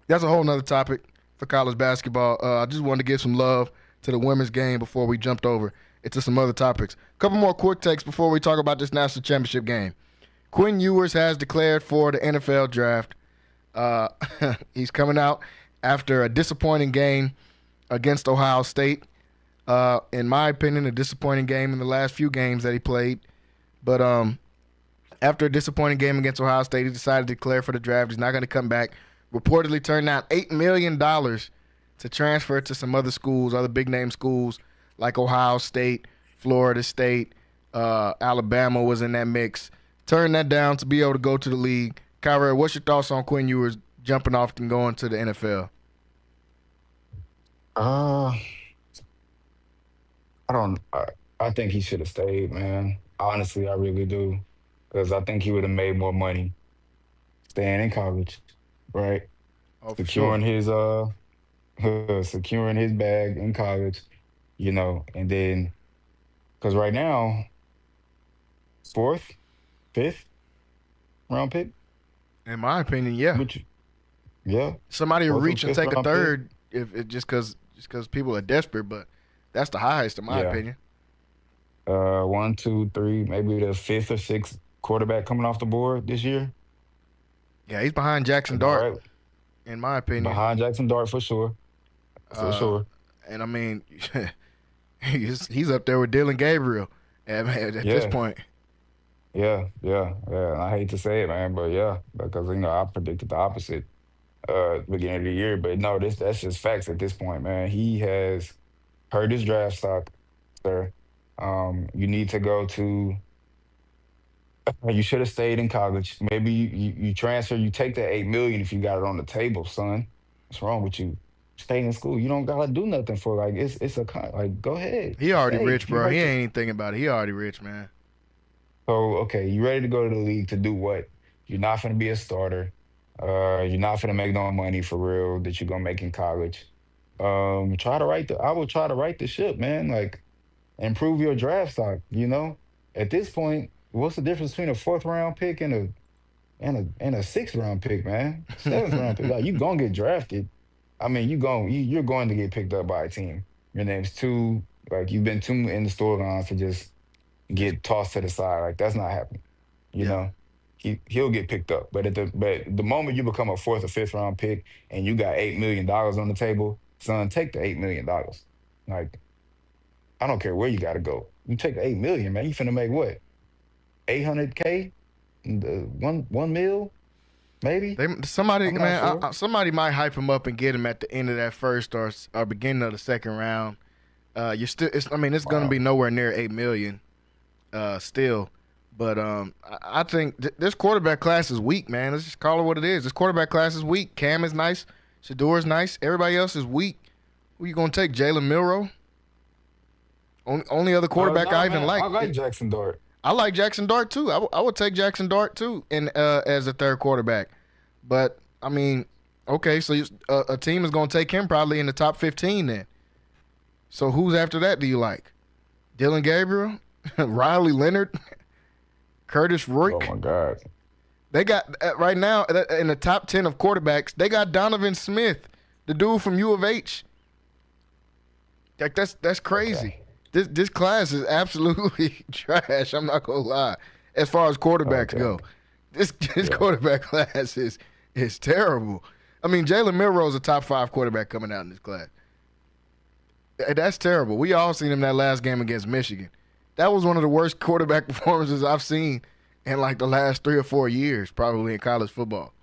a whole nother topic for college basketball. I just wanted to give some love to the women's game before we jumped over into some other topics. A couple more quick takes before we talk about this national championship game. Quinn Ewers has declared for the NFL draft. He's coming out after a disappointing game against Ohio State. In my opinion, a disappointing game in the last few games that he played. But after a disappointing game against Ohio State, he decided to declare for the draft. He's not going to come back. Reportedly turned down $8 million to transfer to some other schools, other big-name schools like Ohio State, Florida State, Alabama was in that mix. Turned that down to be able to go to the league. Kyrie, what's your thoughts on Quinn Ewers jumping off and going to the NFL? I think he should have stayed, man. Honestly, I really do. Because I think he would have made more money staying in college, right? Oh, securing his securing his bag in college, and then because right now, 4th, 5th round pick. In my opinion, yeah. Yeah. Somebody will reach and take a third pick. if just because people are desperate, but that's the highest in my opinion. 1, 2, 3, maybe the 5th or 6th quarterback coming off the board this year. Yeah, he's behind Jackson Dart, right. In my opinion. Behind Jackson Dart for sure. For sure. And I mean, he's up there with Dylan Gabriel at this point. Yeah. I hate to say it, man, but because I predicted the opposite beginning of the year. But no, that's just facts at this point, man. He has hurt his draft stock, sir. You need to go to. You should have stayed in college. Maybe you transfer. You take that $8 million if you got it on the table, son. What's wrong with you? Stay in school. You don't gotta do nothing for go ahead. He already rich, bro. He ain't even thinking about it. He already rich, man. So okay, you ready to go to the league to do what? You're not gonna be a starter. You're not gonna make no money for real that you're gonna make in college. I would try to right the ship, man. Like, improve your draft stock. At this point, what's the difference between a 4th round pick and a 6th round pick, man? 7th round pick. Like, you gonna get drafted. I mean, you're going to get picked up by a team. Your name's too, you've been too in the storyline to just get tossed to the side. Like, that's not happening. You know, he'll get picked up. But the moment you become a 4th or 5th round pick and you got $8 million on the table, son, take the $8 million. Like, I don't care where you got to go. You take the $8 million, man. You finna make what? $800K? $1 mil? Maybe somebody might hype him up and get him at the end of that first or beginning of the second round. It's going to be nowhere near $8 million, still. But I think this quarterback class is weak, man. Let's just call it what it is. This quarterback class is weak. Cam is nice. Shador is nice. Everybody else is weak. Who you going to take? Jalen Milroe? Only other quarterback I even like. I like Jackson Dart. I like Jackson Dart too. I would take Jackson Dart too as a third quarterback. But I mean, okay, so a team is going to take him probably in the top 15 then. So who's after that? Do you like Dylan Gabriel, Riley Leonard, Curtis Rourke? Oh my God! They got right now in the top 10 of quarterbacks. They got Donovan Smith, the dude from U of H. Like that's crazy. Okay. This class is absolutely trash. I'm not gonna lie. As far as quarterbacks go, this quarterback class is terrible. I mean, Jalen Milroe is a top 5 quarterback coming out in this class. That's terrible. We all seen him that last game against Michigan. That was one of the worst quarterback performances I've seen in like the last 3 or 4 years, probably in college football.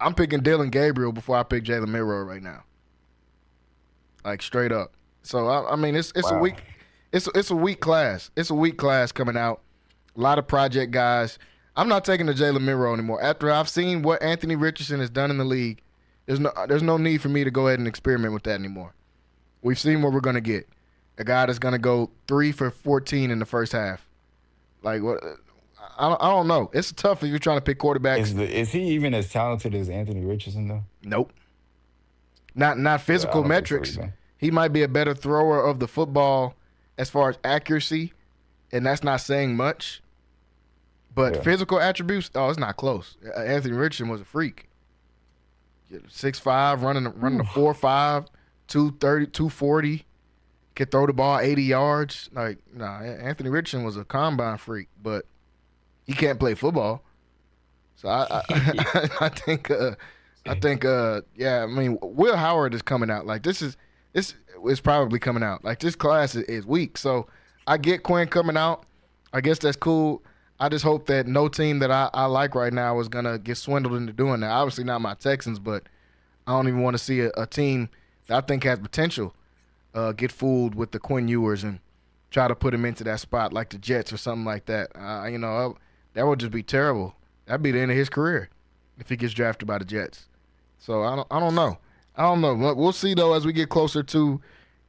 I'm picking Dylan Gabriel before I pick Jalen Milroe right now. Like, straight up. So I mean, it's a weak. It's a weak class. It's a weak class coming out. A lot of project guys. I'm not taking the Jalen Milroe anymore. After I've seen what Anthony Richardson has done in the league, there's no need for me to go ahead and experiment with that anymore. We've seen what we're going to get. A guy that's going to go 3 for 14 in the first half. Like, what? I don't know. It's tough if you're trying to pick quarterbacks. Is he even as talented as Anthony Richardson, though? Nope. Not physical metrics. So, he might be a better thrower of the football as far as accuracy, and that's not saying much. But physical attributes, it's not close. Anthony Richardson was a freak. 6'5", running a 4.5, 230, 240. could throw the ball 80 yards. Like, nah, Anthony Richardson was a combine freak, but he can't play football. So I think yeah, I mean, Will Howard is coming out. Like, this is probably coming out. Like, this class is weak. So I get Quinn coming out. I guess that's cool. I just hope that no team that I like right now is going to get swindled into doing that. Obviously not my Texans, but I don't even want to see a team that I think has potential get fooled with the Quinn Ewers and try to put him into that spot like the Jets or something like that. That would just be terrible. That'd be the end of his career if he gets drafted by the Jets. So I don't know. We'll see, though, as we get closer to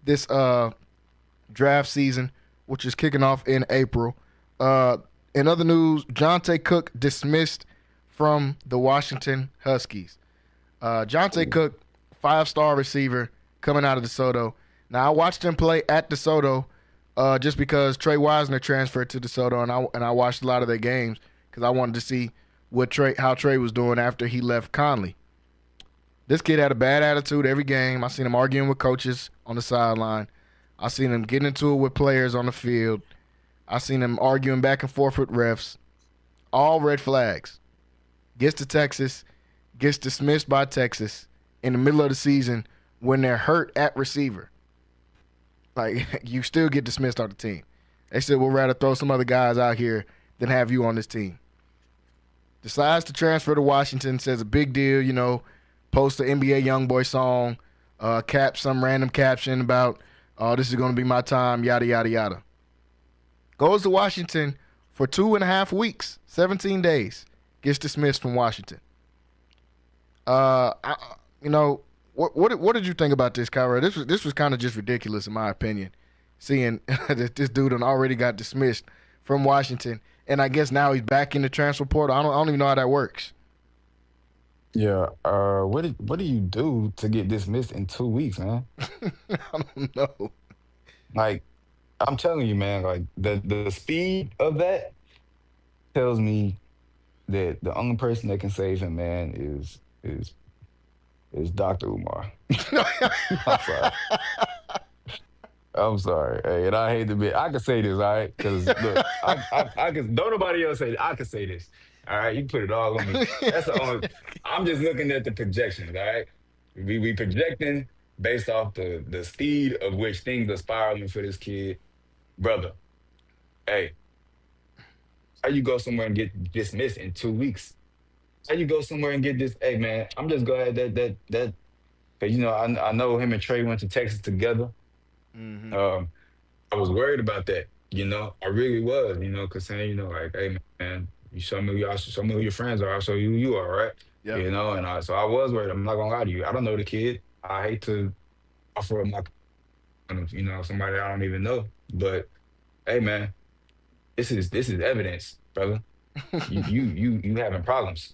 this draft season, which is kicking off in April. In other news, Jonte Cook dismissed from the Washington Huskies. Jonte Cook, 5-star receiver coming out of DeSoto. Now, I watched him play at DeSoto just because Trey Wisner transferred to DeSoto, and I watched a lot of their games because I wanted to see how Trey was doing after he left Conley. This kid had a bad attitude every game. I seen him arguing with coaches on the sideline. I seen him getting into it with players on the field. I seen him arguing back and forth with refs. All red flags. Gets to Texas, gets dismissed by Texas in the middle of the season when they're hurt at receiver. Like, you still get dismissed off the team. They said, we'll rather throw some other guys out here than have you on this team. Decides to transfer to Washington, says a big deal, post the NBA Youngboy song, cap some random caption about, this is going to be my time, yada, yada, yada. Goes to Washington for 2.5 weeks, 17 days, gets dismissed from Washington. What did you think about this, Kyra? This was kind of just ridiculous in my opinion, seeing that this dude already got dismissed from Washington, and I guess now he's back in the transfer portal. I don't even know how that works. Yeah. What do you do to get dismissed in 2 weeks, man? I don't know. Like, I'm telling you, man, like the speed of that tells me that the only person that can save him, man, is Dr. Umar. I'm sorry. I'm sorry. Hey, and I hate to be. I can say this, all right? Because look, I can. Don't nobody else say it. I can say this. All right, you put it all on me. That's the only. I'm just looking at the projections. All right, we projecting based off the speed of which things are spiraling for this kid, brother. Hey, how you go somewhere and get dismissed in 2 weeks? How you go somewhere and get this? Hey, man, I'm just glad that. Cause I know him and Trey went to Texas together. Mm-hmm. I was worried about that. I really was. Cause saying like, hey man, you show me who your friends are. I'll show you who you are, right? Yeah. And so I was worried. I'm not gonna lie to you. I don't know the kid. I hate to offer up my, somebody I don't even know. But hey man, this is evidence, brother. you having problems,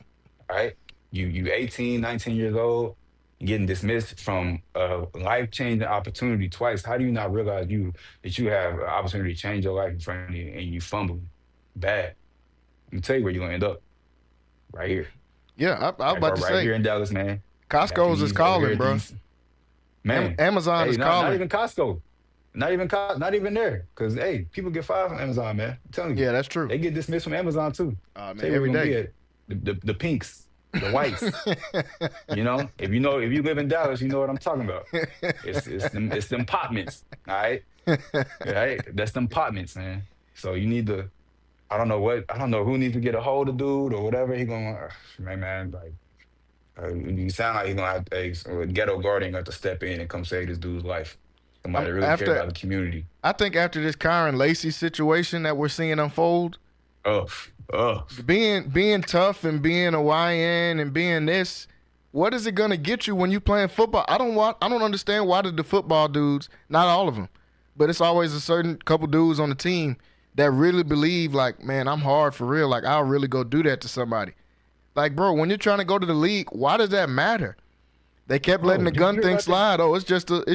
all right? You 18, 19 years old, getting dismissed from a life-changing opportunity twice. How do you not realize that you have an opportunity to change your life in front of you and you fumble bad? Let me tell you where you're going to end up. Right here. Yeah, I was about to say. Right here in Dallas, man. Costco's is calling, bro. Man. Amazon is calling. Not even Costco. Not even there. Because, hey, people get fired from Amazon, man. I'm telling you. Yeah, that's true. They get dismissed from Amazon, too. Man, every day. The pinks. The whites, if you live in Dallas, you know what I'm talking about. It's them potments, all right? That's them potments, man. So you need to, I don't know who needs to get a hold of dude or whatever. He gonna, man, like, you sound like he's gonna have a ghetto guardian got to step in and come save this dude's life. Somebody really care about the community. I think after this Kyron Lacey situation that we're seeing unfold, being tough and being a YN and being this, what is it gonna get you when you playing football? I don't understand why the football dudes, not all of them, but it's always a certain couple dudes on the team that really believe like, man, I'm hard for real. Like, I'll really go do that to somebody. Like, bro, when you're trying to go to the league, why does that matter? They kept letting the gun thing slide. Oh, it's just a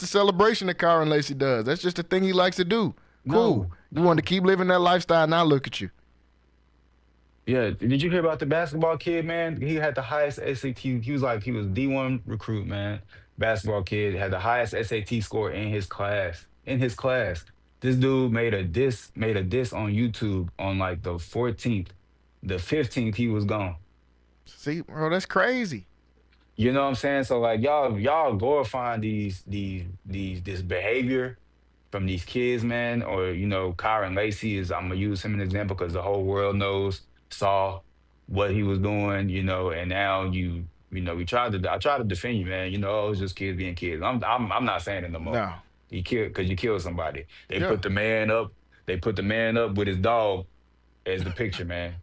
celebration that Kyron Lacey does. That's just a thing he likes to do. Cool. You want to keep living that lifestyle, now look at you. Yeah, did you hear about the basketball kid, man? He had the highest SAT. He was D1 recruit, man. basketball kid, had the highest SAT score in his class. In his class, this dude made a diss on YouTube on like the 14th. The 15th, he was gone. See, bro, that's crazy. You know what I'm saying? So like y'all glorifying this behavior from these kids, man. Or Kyron Lacey is, I'm gonna use him as an example because the whole world saw what he was doing, and now I tried to defend you, man. Oh, it's just kids being kids. I'm not saying it no more. No. You killed somebody. They Yeah. put the man up. They put the man up with his dog as the picture, man.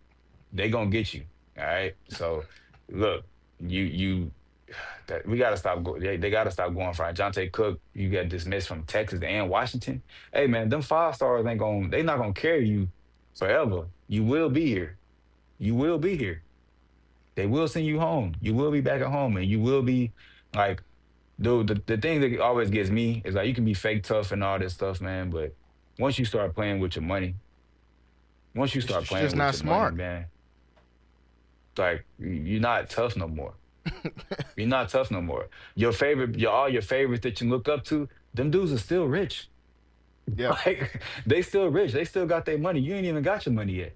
They gonna get you. All right. So look, we gotta stop. They gotta stop going for it. Jonte Cook, you got dismissed from Texas and Washington. Hey man, them 5 stars they not gonna carry you forever. You will be here. You will be here. They will send you home. You will be back at home, and you will be like, dude. The thing that always gets me is like you can be fake tough and all this stuff, man. But once you start playing with your money, once you start playing just with not your smart. money, man, like you're not tough no more. You're not tough no more. All your favorites that you look up to, them dudes are still rich. Yeah. Like they still rich. They still got their money. You ain't even got your money yet,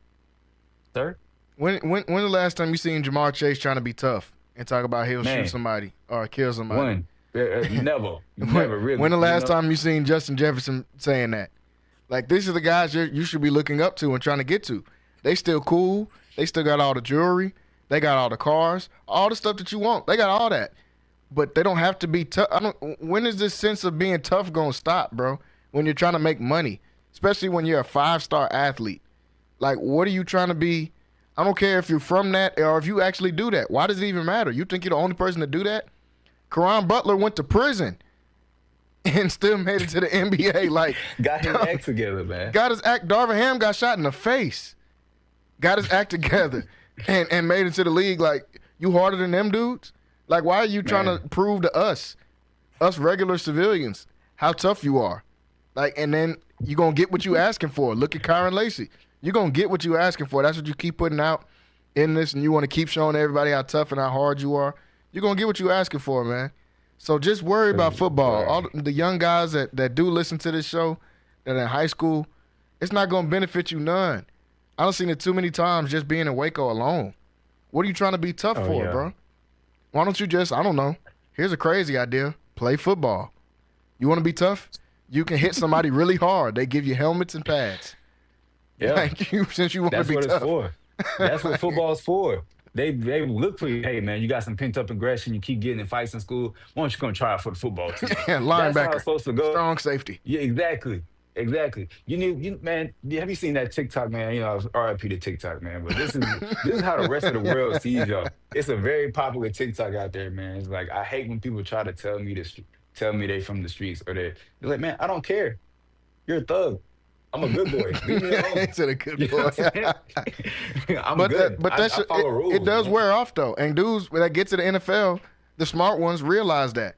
sir. When the last time you seen Jamar Chase trying to be tough and talk about he'll shoot somebody or kill somebody? Never really. When the last time you seen Justin Jefferson saying that? Like, these are the guys you should be looking up to and trying to get to. They still cool. They still got all the jewelry. They got all the cars, all the stuff that you want. They got all that. But they don't have to be tough. When is this sense of being tough going to stop, bro? When you're trying to make money, especially when you're a 5-star athlete. Like, what are you trying to be? I don't care if you're from that or if you actually do that. Why does it even matter? You think you're the only person to do that? Caron Butler went to prison and still made it to the NBA. Like, got his act together, man. Got his act. Darvin Ham got shot in the face. Got his act together and made it to the league. Like, you harder than them dudes? Like, why are you trying to prove to us regular civilians, how tough you are? Like, and then you're going to get what you asking for. Look at Kyron Lacey. You're going to get what you asking for. That's what you keep putting out in this, and you want to keep showing everybody how tough and how hard you are. You're going to get what you asking for, man. So just worry about football. All the young guys that do listen to this show, that are in high school, it's not going to benefit you none. I done seen it too many times just being in Waco alone. What are you trying to be tough for, bro? Why don't you just, I don't know, here's a crazy idea, play football. You want to be tough? You can hit somebody really hard. They give you helmets and pads. Yeah. Like, since you want to That's be what tough. it's for. That's what football's for. They look for you. Hey, man, you got some pent-up aggression. You keep getting in fights in school. Why don't you come try out for the football team? Yeah, linebacker. That's how it's supposed to go. Strong safety. Yeah, exactly. Man, have you seen that TikTok, man? RIP to TikTok, man. But this is how the rest of the world sees y'all. It's a very popular TikTok out there, man. It's like, I hate when people try to tell me they from the streets, or they're like, man, I don't care. You're a thug. I'm a good boy. Leave me alone. He said a good boy. I'm good. I follow rules. It does wear off, though. And dudes that get to the NFL, the smart ones realize that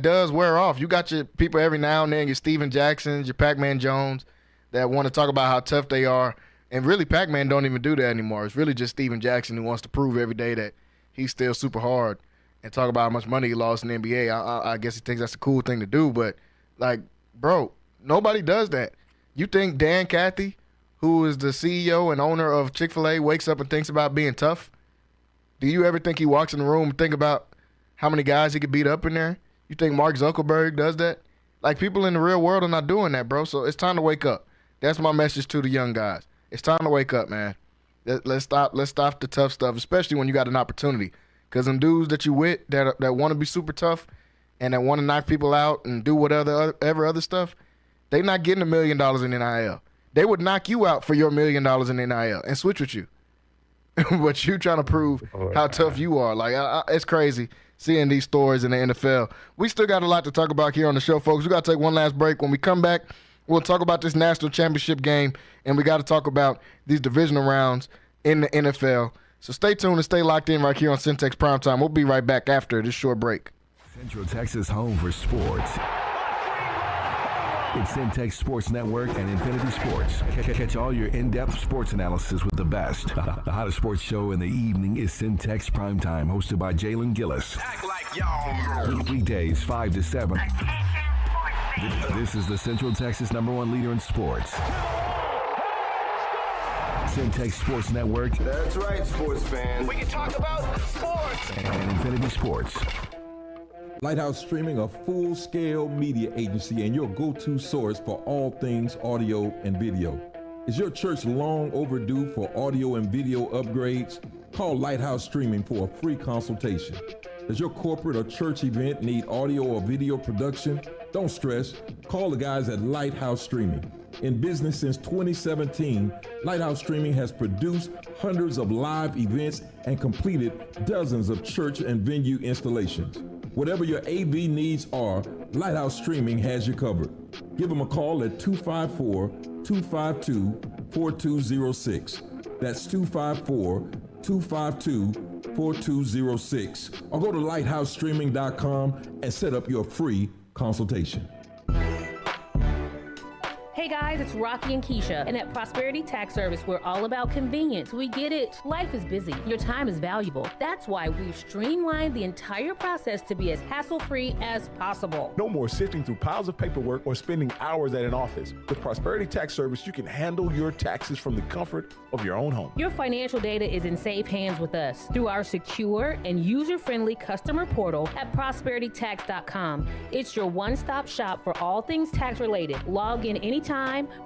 does wear off. You got your people every now and then, your Steven Jacksons, your Pac-Man Jones, that want to talk about how tough they are. And really, Pac-Man don't even do that anymore. It's really just Steven Jackson who wants to prove every day that he's still super hard and talk about how much money he lost in the NBA. I guess he thinks that's a cool thing to do. But, like, bro, nobody does that. You think Dan Cathy, who is the CEO and owner of Chick-fil-A, wakes up and thinks about being tough? Do you ever think he walks in the room and think about how many guys he could beat up in there? You think Mark Zuckerberg does that? Like, people in the real world are not doing that, bro. So it's time to wake up. That's my message to the young guys. It's time to wake up, man. Let's stop the tough stuff, especially when you got an opportunity. Because them dudes that you with that want to be super tough and that want to knock people out and do whatever other stuff, they not getting $1 million in NIL. They would knock you out for your $1 million in NIL and switch with you. But you trying to prove how tough you are. Like, it's crazy seeing these stories in the NFL. We still got a lot to talk about here on the show, folks. We got to take one last break. When we come back, we'll talk about this national championship game, and we got to talk about these divisional rounds in the NFL. So stay tuned and stay locked in right here on Centex Primetime. We'll be right back after this short break. Central Texas home for sports. It's Centex Sports Network and Infinity Sports. Catch all your in-depth sports analysis with the best. The hottest sports show in the evening is Centex Primetime, hosted by Jalen Gillis. Act like y'all. Weekdays 5 to 7. This is the Central Texas #1 leader in sports. Centex Sports Network. That's right, sports fans. We can talk about sports. And Infinity Sports. Lighthouse Streaming, a full-scale media agency and your go-to source for all things audio and video. Is your church long overdue for audio and video upgrades? Call Lighthouse Streaming for a free consultation. Does your corporate or church event need audio or video production? Don't stress. Call the guys at Lighthouse Streaming. In business since 2017, Lighthouse Streaming has produced hundreds of live events and completed dozens of church and venue installations. Whatever your AV needs are, Lighthouse Streaming has you covered. Give them a call at 254-252-4206. That's 254-252-4206. Or go to lighthousestreaming.com and set up your free consultation. Hey guys, it's Rocky and Keisha, and at Prosperity Tax Service, we're all about convenience. We get it. Life is busy. Your time is valuable. That's why we've streamlined the entire process to be as hassle-free as possible. No more sifting through piles of paperwork or spending hours at an office. With Prosperity Tax Service, you can handle your taxes from the comfort of your own home. Your financial data is in safe hands with us through our secure and user-friendly customer portal at prosperitytax.com. It's your one-stop shop for all things tax-related. Log in anytime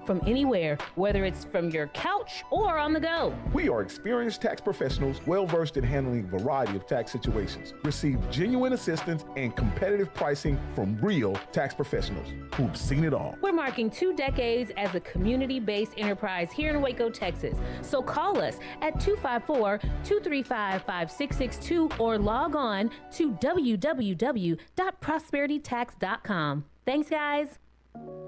from anywhere, whether it's from your couch or on the go. We are experienced tax professionals well-versed in handling a variety of tax situations. Receive genuine assistance and competitive pricing from real tax professionals who've seen it all. We're marking 2 decades as a community-based enterprise here in Waco, Texas. So call us at 254-235-5662 or log on to www.prosperitytax.com. Thanks, guys.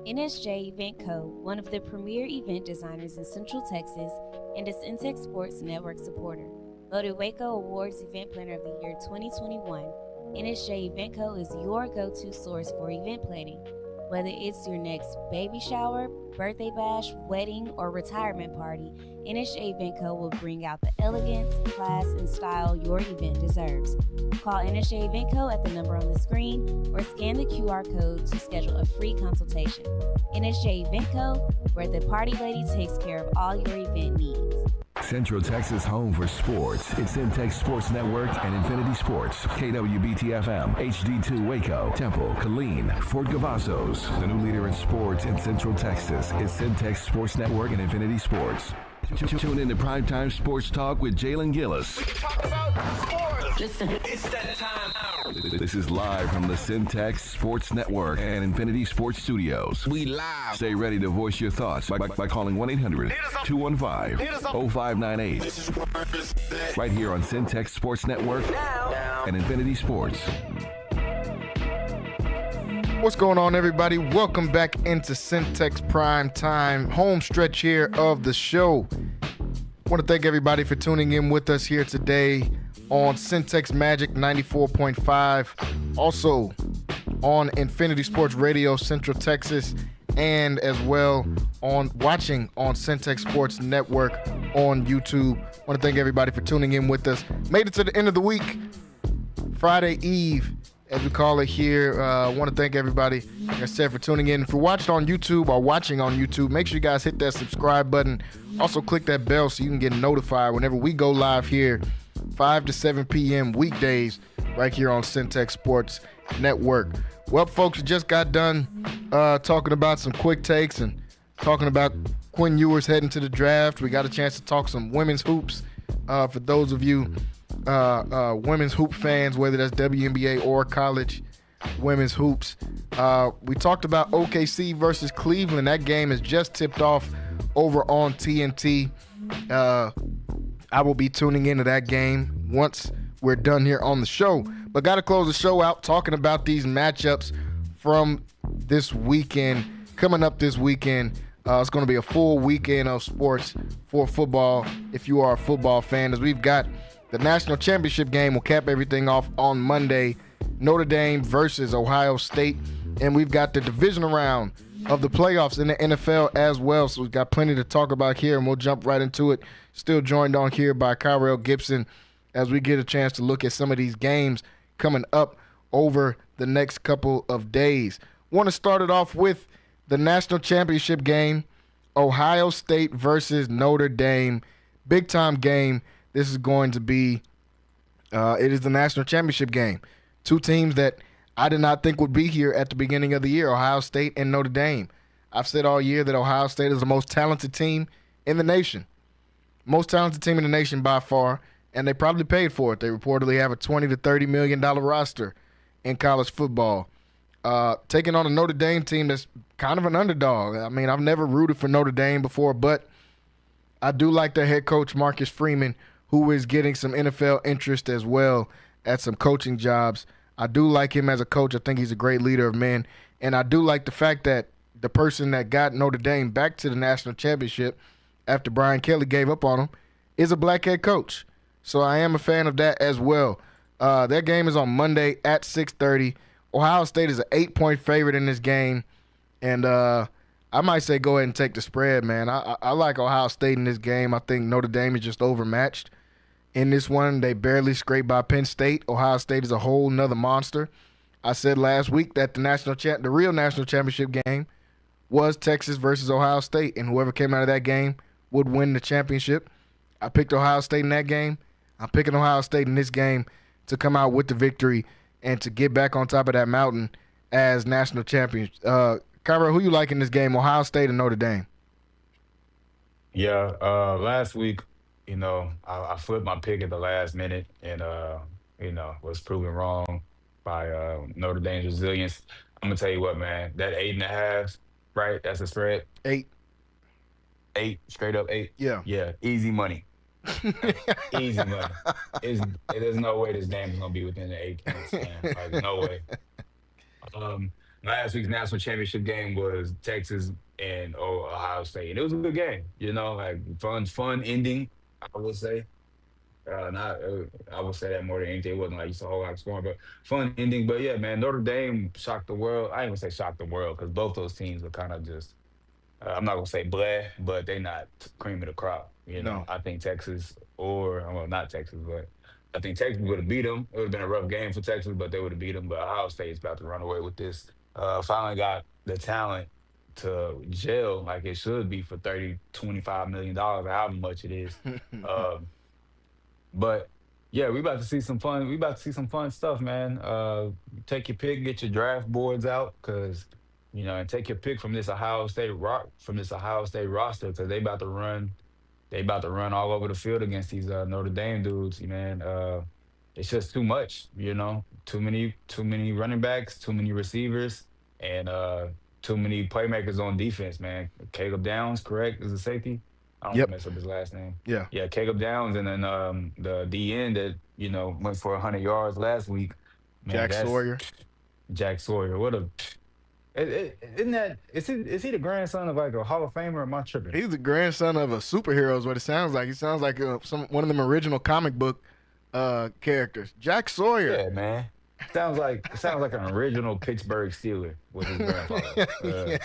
NSJ Event Co., one of the premier event designers in Central Texas and a Centex Sports Network supporter. Voted Waco Awards Event Planner of the Year 2021, NSJ Event Co. is your go-to source for event planning. Whether it's your next baby shower, birthday bash, wedding, or retirement party, NSJ Event Co. will bring out the elegance, class, and style your event deserves. Call NSJ Event Co. at the number on the screen or scan the QR code to schedule a free consultation. NSJ Event Co., where the party lady takes care of all your event needs. Central Texas home for sports. It's Centex Sports Network and Infinity Sports. KWBT-FM, HD2 Waco, Temple, Killeen, Fort Cavazos. The new leader in sports in Central Texas is Centex Sports Network and Infinity Sports. Tune in to Primetime Sports Talk with Jalen Gillis. We can talk about sports. Listen, it's that time. This is live from the Centex Sports Network and Infinity Sports Studios. We live. Stay ready to voice your thoughts by calling 1-800-215-0598. Right here on Centex Sports Network and Infinity Sports. What's going on, everybody? Welcome back into Centex Prime Time, home stretch here of the show. I want to thank everybody for tuning in with us here today on Centex Magic 94.5, also on Infinity Sports Radio Central Texas, and as well on watching on Centex Sports Network on YouTube. I want to thank everybody for tuning in with us. Made it to the end of the week, Friday Eve, as we call it here. I want to thank everybody, like I said, for tuning in. If you're watching on YouTube or watching on YouTube, make sure you guys hit that subscribe button. Also click that bell so you can get notified whenever we go live here, 5 to 7 p.m. weekdays, right here on Centex Sports Network. Well, folks, we just got done talking about some quick takes and talking about Quinn Ewers heading to the draft. We got a chance to talk some women's hoops for those of you women's hoop fans, whether that's WNBA or college women's hoops. We talked about OKC versus Cleveland. That game is just tipped off over on TNT. I will be tuning into that game once we're done here on the show. But got to close the show out talking about these matchups from this weekend. Coming up this weekend, it's going to be a full weekend of sports for football if you are a football fan, as we've got the national championship game will cap everything off on Monday, Notre Dame versus Ohio State. And we've got the divisional round of the playoffs in the NFL as well. So we've got plenty to talk about here, and we'll jump right into it. Still joined on here by Kyrell Gibson as we get a chance to look at some of these games coming up over the next couple of days. Want to start it off with the national championship game, Ohio State versus Notre Dame. Big-time game. This is going to be it is the national championship game. Two teams that I did not think would be here at the beginning of the year, Ohio State and Notre Dame. I've said all year that Ohio State is the most talented team in the nation. Most talented team in the nation by far, and they probably paid for it. They reportedly have a $20 to $30 million roster in college football. Taking on a Notre Dame team that's kind of an underdog. I mean, I've never rooted for Notre Dame before, but I do like their head coach, Marcus Freeman, who is getting some NFL interest as well at some coaching jobs. I do like him as a coach. I think he's a great leader of men. And I do like the fact that the person that got Notre Dame back to the national championship after Brian Kelly gave up on him is a black head coach. So I am a fan of that as well. That game is on Monday at 6:30. Ohio State is an 8-point favorite in this game. And I might say go ahead and take the spread, man. I like Ohio State in this game. I think Notre Dame is just overmatched. In this one, they barely scraped by Penn State. Ohio State is a whole nother monster. I said last week that the real national championship game was Texas versus Ohio State, and whoever came out of that game would win the championship. I picked Ohio State in that game. I'm picking Ohio State in this game to come out with the victory and to get back on top of that mountain as national champions. Kyra, who you like in this game, Ohio State and Notre Dame? Yeah, last week, I flipped my pick at the last minute and, was proven wrong by Notre Dame's resilience. I'm going to tell you what, man, that 8.5, right? That's a spread. 8. 8, straight up 8. Yeah. Yeah, easy money. Easy money. There's no way this game is going to be within the 8 points, man. Like, no way. Last week's national championship game was Texas and Ohio State, and it was a good game. Like fun ending, I would say. I would say that more than anything. It wasn't like you saw a whole lot of scoring, but fun ending. But yeah, man, Notre Dame shocked the world. I ain't gonna say shocked the world because both those teams were kind of just. I'm not gonna say bleh, but they not cream of the crop. No. I think Texas not Texas, but I think Texas would have beat them. It would have been a rough game for Texas, but they would have beat them. But Ohio State's about to run away with this. Finally got the talent to gel like it should be for $25 million, however much it is. But yeah, we about to see some fun. We about to see some fun stuff, man. Take your pick, get your draft boards out, and take your pick from this Ohio State roster because they about to run all over the field against these Notre Dame dudes, man. It's just too much, Too many running backs, too many receivers, and too many playmakers on defense, man. Caleb Downs, correct, is a safety. I don't want to mess up his last name. Yeah, Caleb Downs, and then the DN that went for 100 yards last week. Man, Jack Sawyer. What a is he the grandson of like a Hall of Famer or am I tripping? He's the grandson of a superhero is what it sounds like. He sounds like one of them original comic book characters. Jack Sawyer. Yeah, man. Sounds like an original Pittsburgh Steeler with his grandfather.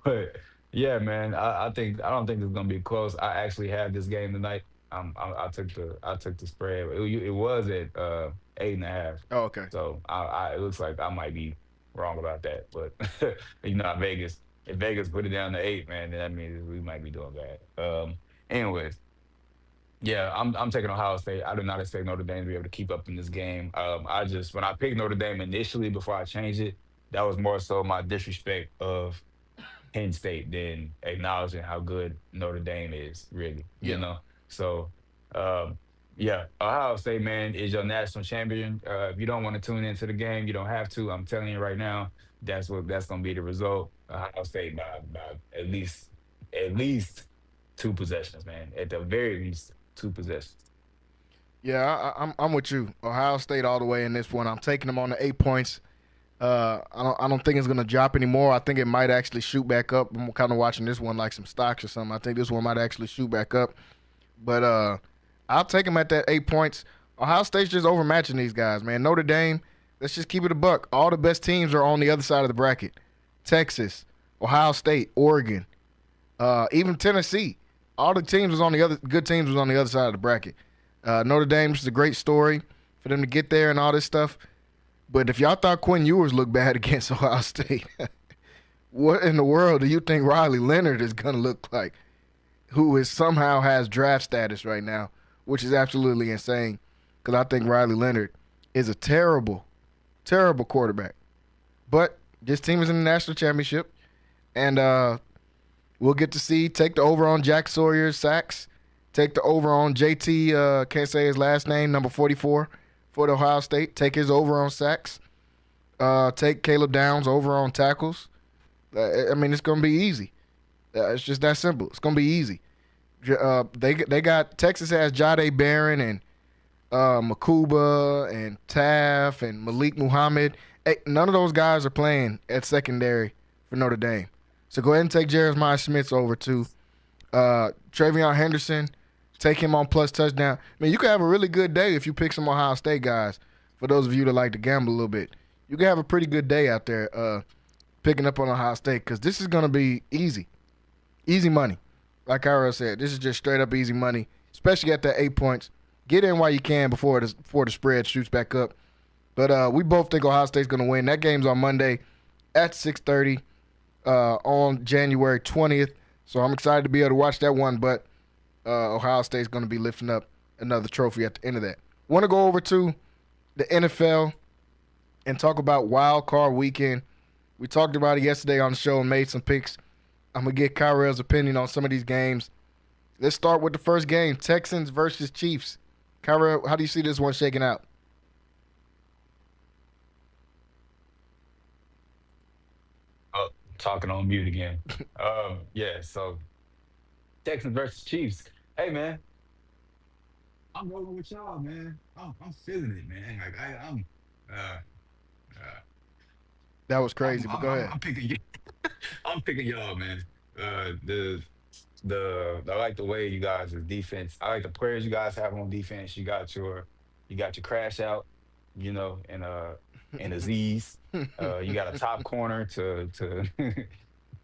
But yeah, man, I don't think it's gonna be close. I actually had this game tonight. I took the spread. It was at 8.5. Oh, okay. So it looks like I might be wrong about that, but Vegas. If Vegas put it down to 8, man, then that means we might be doing bad. Anyways. Yeah, I'm taking Ohio State. I did not expect Notre Dame to be able to keep up in this game. When I picked Notre Dame initially before I changed it, that was more so my disrespect of Penn State than acknowledging how good Notre Dame is, really. So, Ohio State, man, is your national champion. If you don't want to tune into the game, you don't have to. I'm telling you right now, that's going to be the result. Ohio State by at least 2 possessions, man. At the very least, 2 possessions. Yeah, I'm with you. Ohio State all the way in this one. I'm taking them on the 8 points. I don't think it's gonna drop anymore. I think it might actually shoot back up. I'm kind of watching this one like some stocks or something. I think this one might actually shoot back up. But I'll take them at that 8 points. Ohio State's just overmatching these guys, man. Notre Dame, let's just keep it a buck. All the best teams are on the other side of the bracket. Texas, Ohio State, Oregon, even Tennessee. All the teams was on the other good teams was on the other side of the bracket. Notre Dame is a great story for them to get there and all this stuff. But if y'all thought Quinn Ewers looked bad against Ohio State, what in the world do you think Riley Leonard is going to look like, who is somehow has draft status right now, which is absolutely insane, because I think Riley Leonard is a terrible, terrible quarterback. But this team is in the national championship, and we'll get to take the over on Jack Sawyer's sacks, take the over on JT, can't say his last name, number 44 for the Ohio State, take his over on sacks, take Caleb Downs over on tackles. I mean, it's going to be easy. It's just that simple. It's going to be easy. They got Texas has Jahdae Barron and Makuba and Taff and Malik Muhammad. Hey, none of those guys are playing at secondary for Notre Dame. So go ahead and take Jeremiah Schmitz over to Travion Henderson. Take him on plus touchdown. I mean, you could have a really good day if you pick some Ohio State guys. For those of you that like to gamble a little bit, you can have a pretty good day out there picking up on Ohio State, because this is going to be easy. Easy money. Like Ira said, this is just straight up easy money, especially at that 8 points. Get in while you can before the spread shoots back up. But we both think Ohio State's going to win. That game's on Monday at 6:30 on January 20th. So I'm excited to be able to watch that one. But Ohio State's going to be lifting up another trophy at the end of that. Want to go over to the NFL and talk about Wild Card Weekend. We talked about it yesterday on the show and made some picks. I'm going to get Kyra's opinion on some of these games. Let's start with the first game, Texans versus Chiefs. Kyra, how do you see this one shaking out? Oh, talking on mute again. Yeah, so Texans versus Chiefs. Hey, man, I'm rolling with y'all, man. I'm feeling it, man. Like I'm. That was crazy, but go ahead. I'm picking y'all, man. I like the way you guys' defense. I like the players you guys have on defense. You got your crash out, and Aziz. You got a top corner you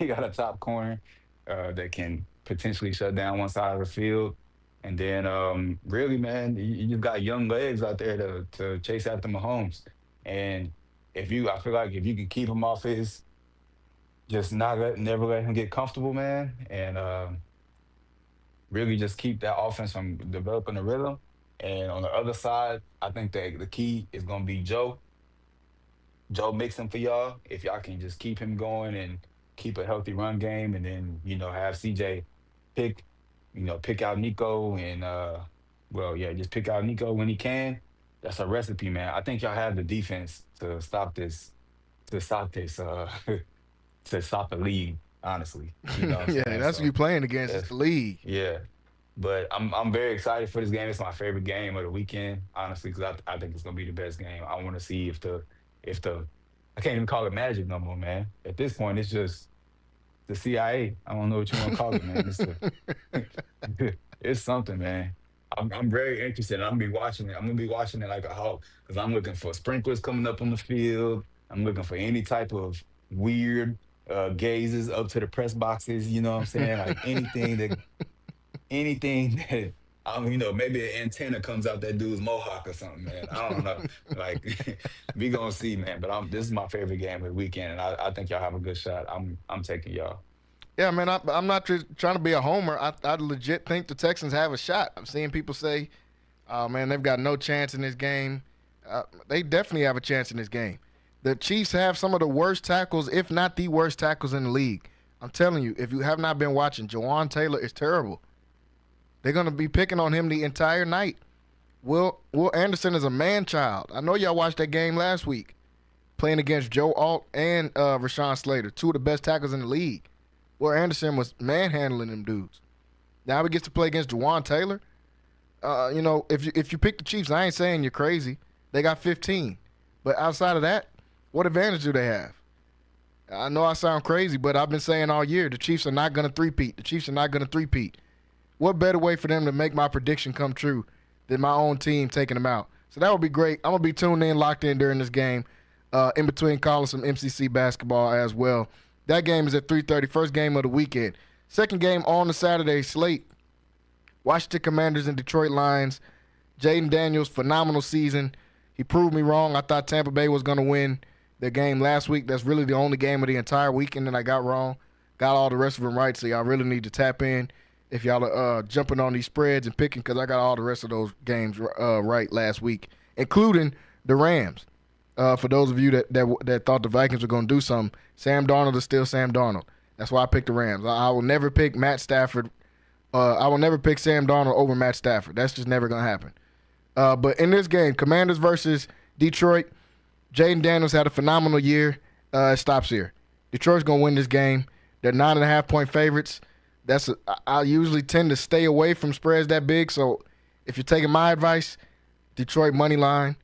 got a top corner that can potentially shut down one side of the field. And then really, man, you just got young legs out there to chase after Mahomes. And I feel like if you can keep him off his, just never let him get comfortable, man, and really just keep that offense from developing a rhythm. And on the other side, I think that the key is going to be Joe Mixon for y'all. If y'all can just keep him going and keep a healthy run game, and then, have CJ pick out Nico and, just pick out Nico when he can. That's a recipe, man. I think y'all have the defense to stop this, to stop the league, honestly. You know what I'm Yeah, saying? that's So, what you're playing against, is the league. yeah. But I'm very excited for this game. It's my favorite game of the weekend, honestly, because I think it's gonna be the best game. I want to see if the I can't even call it magic no more, man. At this point, it's just the CIA. I don't know what you want to call it, man. It's something, man. I'm very interested. I'm gonna be watching it. I'm gonna be watching it like a hawk, because I'm looking for sprinklers coming up on the field. I'm looking for any type of weird gazes up to the press boxes. You know what I'm saying? Like anything that maybe an antenna comes out that dude's mohawk or something, man. I don't know. Like, we gonna see, man. But this is my favorite game of the weekend, and I think y'all have a good shot. I'm taking y'all. Yeah, man, I'm not just trying to be a homer. I legit think the Texans have a shot. I'm seeing people say, oh, man, they've got no chance in this game. They definitely have a chance in this game. The Chiefs have some of the worst tackles, if not the worst tackles in the league. I'm telling you, if you have not been watching, Jawan Taylor is terrible. They're going to be picking on him the entire night. Will Anderson is a man-child. I know y'all watched that game last week, playing against Joe Alt and Rashawn Slater, two of the best tackles in the league. Will Anderson was manhandling them dudes. Now he gets to play against Jawan Taylor. If you pick the Chiefs, I ain't saying you're crazy. They got 15. But outside of that, what advantage do they have? I know I sound crazy, but I've been saying all year, the Chiefs are not going to three-peat. The Chiefs are not going to three-peat. What better way for them to make my prediction come true than my own team taking them out? So that would be great. I'm going to be tuned in, locked in during this game, in between calling some MCC basketball as well. That game is at 3:30. First game of the weekend. Second game on the Saturday slate. Washington Commanders and Detroit Lions. Jaden Daniels, phenomenal season. He proved me wrong. I thought Tampa Bay was going to win the game last week. That's really the only game of the entire weekend that I got wrong. Got all the rest of them right, so y'all really need to tap in if y'all are jumping on these spreads and picking, because I got all the rest of those games right last week, including the Rams. For those of you that thought the Vikings were going to do something, Sam Darnold is still Sam Darnold. That's why I picked the Rams. I will never pick Matt Stafford. I will never pick Sam Darnold over Matt Stafford. That's just never going to happen. But in this game, Commanders versus Detroit, Jaden Daniels had a phenomenal year. It stops here. Detroit's going to win this game. They're 9.5-point favorites. I usually tend to stay away from spreads that big. So if you're taking my advice, Detroit money line,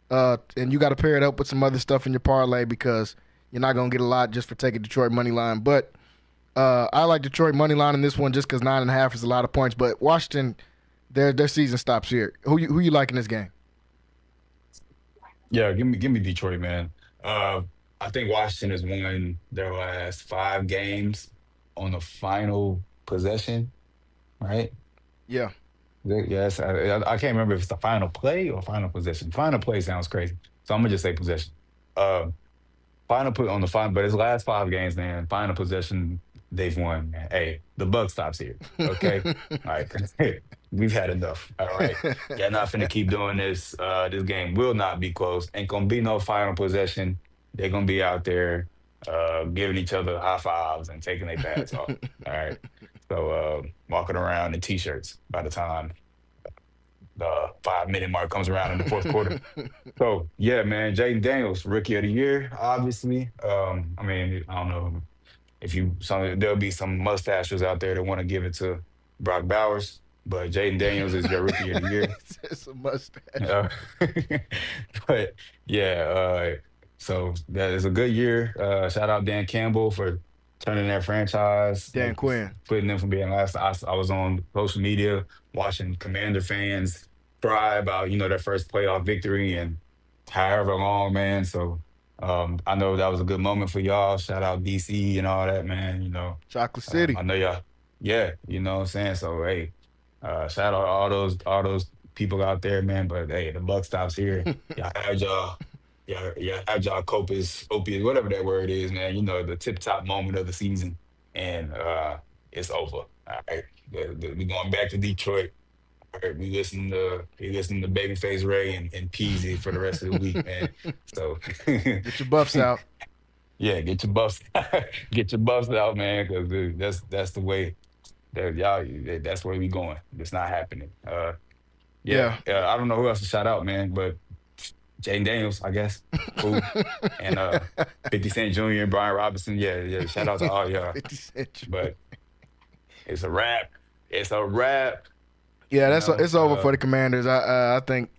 and you got to pair it up with some other stuff in your parlay because you're not going to get a lot just for taking Detroit money line. But I like Detroit money line in this one just because 9.5 is a lot of points. But Washington, their season stops here. Who you like in this game? Yeah, give me Detroit, man. I think Washington has won their last 5 games on the final possession, right? Yeah. Yes, I can't remember if it's the final play or final possession. Final play sounds crazy, so I'm gonna just say possession. Final put on the final, but his last 5 games, man, final possession, they've won, man. Hey, the buck stops here, okay? All right, we've had enough. All right, you're not finna keep doing this. This game will not be close. Ain't gonna be no final possession. They're gonna be out there giving each other high fives and taking their pads off. All right, so walking around in t-shirts by the time the 5-minute mark comes around in the fourth quarter. So yeah, man, Jaden Daniels, rookie of the year, obviously. I mean, I don't know if there'll be some mustachers out there that want to give it to Brock Bowers, but Jaden Daniels is your rookie of the year. It's a mustache. But yeah, so that is a good year. Shout out Dan Campbell for turning that franchise. Dan Quinn. Putting them from being last. I was on social media watching Commander fans cry about, their first playoff victory and however long, man. So I know that was a good moment for y'all. Shout out DC and all that, man. Chocolate City. I know y'all. Yeah, you know what I'm saying? So hey, shout out all those people out there, man. But hey, the buck stops here. Y'all had y'all copious, whatever that word is, man. The tip-top moment of the season, and it's over. All right, we going back to Detroit. All right, we listen to Babyface Ray and Peasy for the rest of the week, man. So get your buffs out. Yeah, get your buffs, get your buffs out, man. Because that's the way that y'all. That's where we going. It's not happening. Yeah. I don't know who else to shout out, man, but Jaden Daniels, I guess. Cool. And 50 Cent Jr. and Brian Robinson. Yeah. Shout out to all y'all. 50 Cent Jr. But it's a wrap. It's a wrap. Yeah, it's over for the Commanders. I think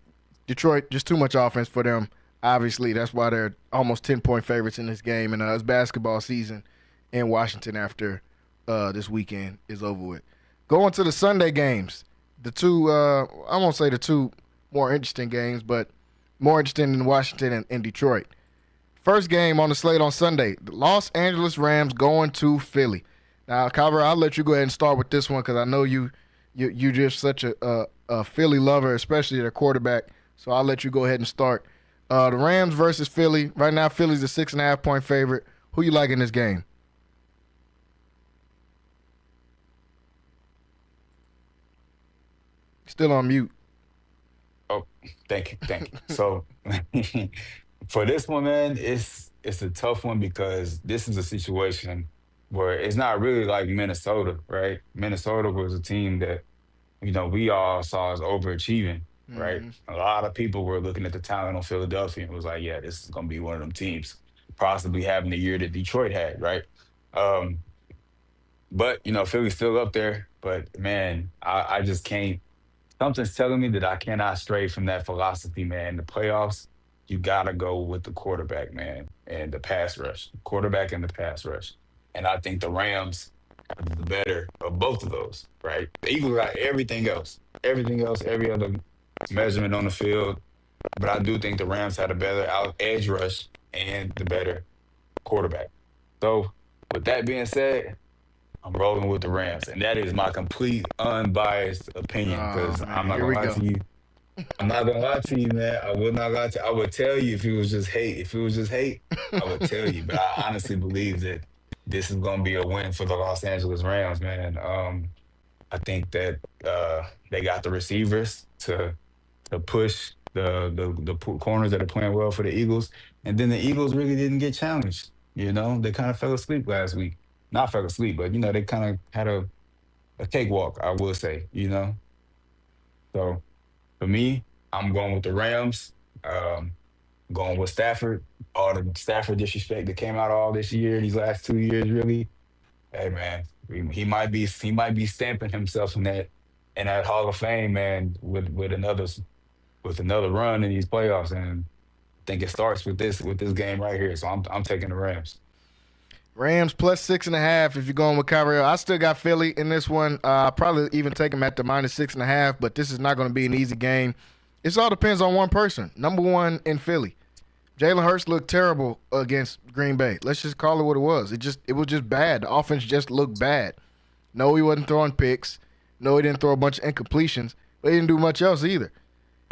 Detroit, just too much offense for them. Obviously, that's why they're almost 10-point favorites in this game. And it's basketball season in Washington after this weekend is over with. Going to the Sunday games. The two, I won't say the two more interesting games, but more interesting than Washington and Detroit. First game on the slate on Sunday, the Los Angeles Rams going to Philly. Now, Calvert, I'll let you go ahead and start with this one because I know you're just such a Philly lover, especially their quarterback. So I'll let you go ahead and start. The Rams versus Philly. Right now, Philly's a 6.5-point favorite. Who you like in this game? Still on mute. Oh, thank you. So for this one, man, it's a tough one because this is a situation where it's not really like Minnesota, right? Minnesota was a team that, we all saw as overachieving, right? A lot of people were looking at the talent on Philadelphia and was like, yeah, this is going to be one of them teams, possibly having the year that Detroit had, right? But, Philly's still up there. But, man, I just can't. Something's telling me that I cannot stray from that philosophy, man. The playoffs, you got to go with the quarterback, man, and the pass rush. Quarterback and the pass rush. And I think the Rams have the better of both of those, right? The Eagles got everything else, every other measurement on the field. But I do think the Rams had a better edge rush and the better quarterback. So with that being said, I'm rolling with the Rams, and that is my complete unbiased opinion. Because I'm not Here gonna we lie go. to you. I'm not gonna lie to you, man. I would not lie to you. I would tell you if it was just hate. If it was just hate, I would tell you. But I honestly believe that this is gonna be a win for the Los Angeles Rams, man. I think that they got the receivers to push the corners that are playing well for the Eagles, and then the Eagles really didn't get challenged. You know, they kind of fell asleep last week. Not fell asleep, but they kind of had a cakewalk, I will say. So for me, I'm going with the Rams. Going with Stafford. All the Stafford disrespect that came out all this year, these last 2 years, really. Hey man, he might be stamping himself in that Hall of Fame, man, with another run in these playoffs, and I think it starts with this game right here. So I'm taking the Rams. Rams plus 6.5 if you're going with Kyrie. I still got Philly in this one. I'll probably even take them at the minus 6.5, but this is not going to be an easy game. It all depends on one person. Number one in Philly. Jalen Hurts looked terrible against Green Bay. Let's just call it what it was. It was just bad. The offense just looked bad. No, he wasn't throwing picks. No, he didn't throw a bunch of incompletions, but he didn't do much else either.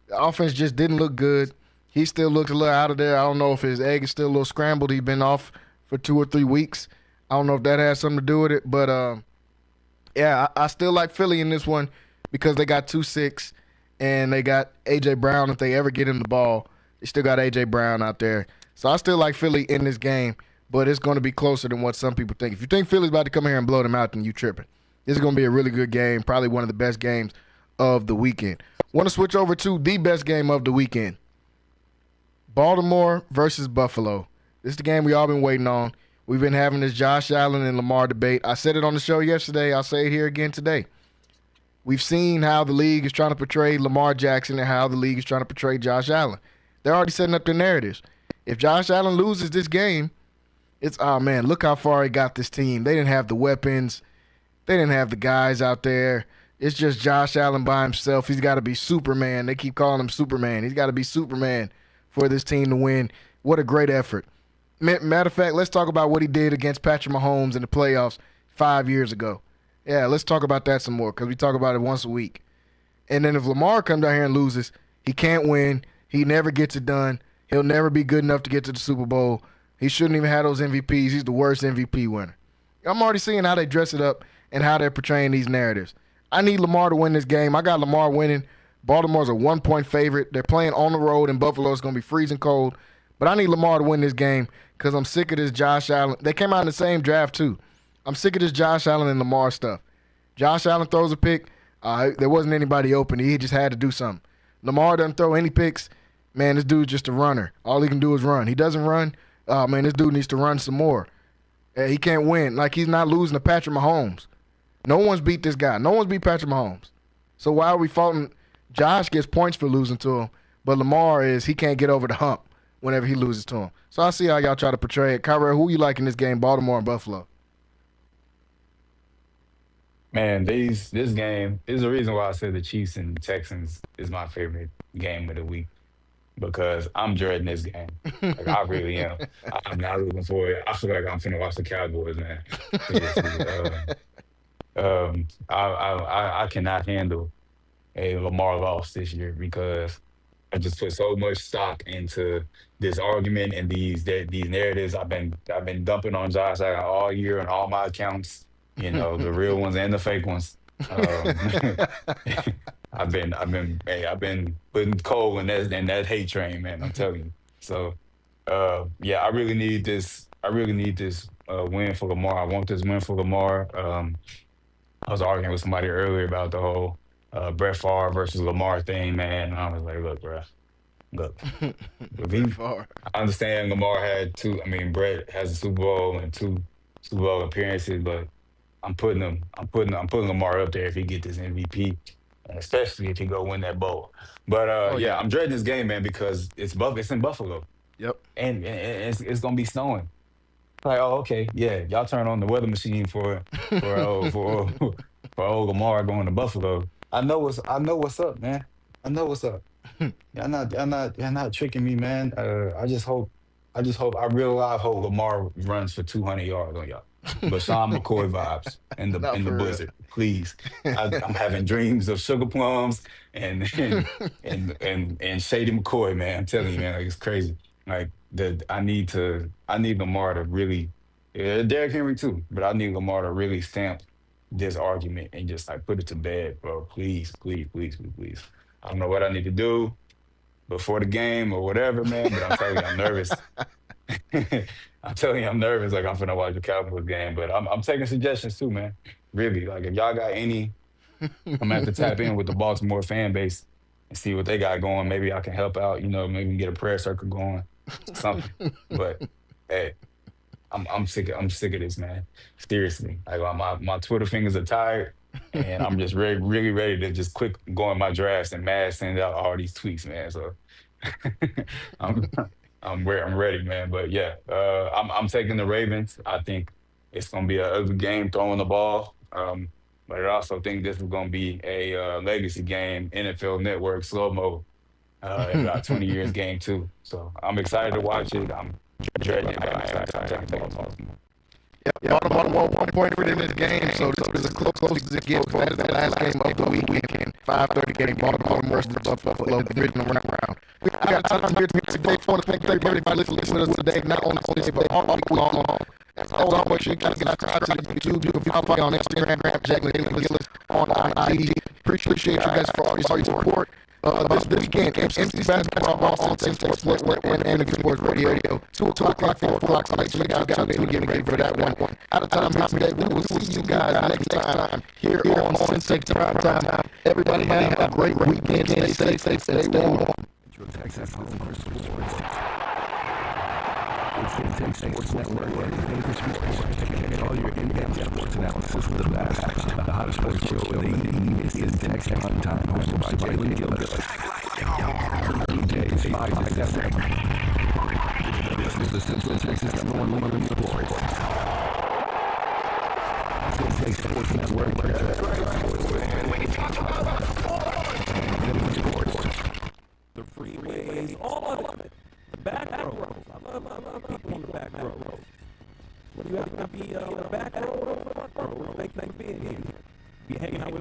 The offense just didn't look good. He still looked a little out of there. I don't know if his egg is still a little scrambled. He's been off for 2 or 3 weeks. I don't know if that has something to do with it, but I still like Philly in this one because they got 2-6 and they got A.J. Brown. If they ever get him the ball, they still got A.J. Brown out there. So I still like Philly in this game, but it's going to be closer than what some people think. If you think Philly's about to come here and blow them out, then you tripping. This is going to be a really good game, probably one of the best games of the weekend. Want to switch over to the best game of the weekend. Baltimore versus Buffalo. This is the game we all been waiting on. We've been having this Josh Allen and Lamar debate. I said it on the show yesterday. I'll say it here again today. We've seen how the league is trying to portray Lamar Jackson and how the league is trying to portray Josh Allen. They're already setting up their narratives. If Josh Allen loses this game, it's, oh, man, look how far he got this team. They didn't have the weapons. They didn't have the guys out there. It's just Josh Allen by himself. He's got to be Superman. They keep calling him Superman. He's got to be Superman for this team to win. What a great effort. Matter of fact, let's talk about what he did against Patrick Mahomes in the playoffs 5 years ago. Yeah, let's talk about that some more because we talk about it once a week. And then if Lamar comes down here and loses, he can't win. He never gets it done. He'll never be good enough to get to the Super Bowl. He shouldn't even have those MVPs. He's the worst MVP winner. I'm already seeing how they dress it up and how they're portraying these narratives. I need Lamar to win this game. I got Lamar winning. Baltimore's a 1-point favorite. They're playing on the road in Buffalo. It's going to be freezing cold. But I need Lamar to win this game because I'm sick of this Josh Allen. They came out in the same draft, too. I'm sick of this Josh Allen and Lamar stuff. Josh Allen throws a pick. There wasn't anybody open. He just had to do something. Lamar doesn't throw any picks. Man, this dude's just a runner. All he can do is run. He doesn't run. Man, this dude needs to run some more. He can't win. Like, he's not losing to Patrick Mahomes. No one's beat this guy. No one's beat Patrick Mahomes. So why are we faulting? Josh gets points for losing to him, but Lamar he can't get over the hump whenever he loses to him. So I see how y'all try to portray it. Kyrie, who you like in this game, Baltimore and Buffalo? Man, this game is the reason why I said the Chiefs and Texans is my favorite game of the week because I'm dreading this game. Like, I really am. I'm not looking forward. I feel like I'm finna watch the Cowboys, man. I cannot handle a Lamar loss this year because I just put so much stock into this argument and these narratives. I've been dumping on Josh Allen all year on all my accounts. The real ones and the fake ones. I've been putting coal in that hate train, man. I'm telling you. So, I really need this. I really need this win for Lamar. I want this win for Lamar. I was arguing with somebody earlier about the whole Brett Favre versus Lamar thing, man. And I was like, look, bro. Look, I understand Lamar had two. I mean, Brett has a Super Bowl and 2 Super Bowl appearances, but I'm putting Lamar up there if he get this MVP, and especially if he go win that bowl. But I'm dreading this game, man, because it's in Buffalo. Yep. And it's gonna be snowing. Like, oh, okay, yeah, y'all turn on the weather machine for old Lamar going to Buffalo. I know what's up, man. I know what's up. Y'all not tricking me, man. I really hope Lamar runs for 200 yards on y'all. but Sean McCoy vibes in the blizzard. Please, I'm having dreams of sugar plums and Shady McCoy, man. I'm telling you, man, like it's crazy. Like I need Lamar to really, Derrick Henry too, but I need Lamar to really stamp this argument and just like put it to bed, bro. Please, please, please, please, please. I don't know what I need to do before the game or whatever, man, but I'm telling you, I'm nervous. I'm telling you, I'm nervous. Like I'm finna watch the Cowboys game, but I'm taking suggestions too, man. Really, like if y'all got any, I'm gonna have to tap in with the Baltimore fan base and see what they got going. Maybe I can help out. You know, maybe get a prayer circle going, something. But hey, I'm sick of this, man. Seriously, like my Twitter fingers are tired, and I'm just really ready to just quick go in my drafts and send out all these tweets, man. So I'm ready, man. But yeah, I'm taking the Ravens. I think it's gonna be an ugly game throwing the ball. But I also think this is gonna be a legacy game, NFL Network slow mo, in about 20 years game too. So I'm excited to watch it. I'm dreading it, but I'm excited to take it. Yeah, Baltimore 1 point in this game, so this is as close as it gets. That is the last game of the weekend. 5:30 game, Baltimore versus Buffalo, divisional round. We got time here today. I want to thank everybody listening with us today, not only today, but all week long. As always, make sure you guys get subscribed to YouTube. You can follow me on Instagram, Jalen Gillis, on IG. Appreciate you guys for all your support. This weekend, MC Basketball on Centex Network and the Sports Radio. 2 o'clock, 4 o'clock. So make sure you guys tune in and get ready for that one. Out of time here today. We will see you guys next time here on Centex Primetime. Everybody have a great weekend. Stay safe, stay warm. Texas home for sports. It's Centex Sports Network and Favorite Sports. Get all your in-depth sports analysis with the best. The hottest sports show in the evening is Centex Primetime, hosted by Jalen Gillis. DJs 5 to 7. This is the Central Texas #1 leader in sports. Centex Sports Network. The freeways, all of it. The back rows. I love people on the back rows. What do you have to be on the back row or the front row? Thank you for being here. Be hanging out with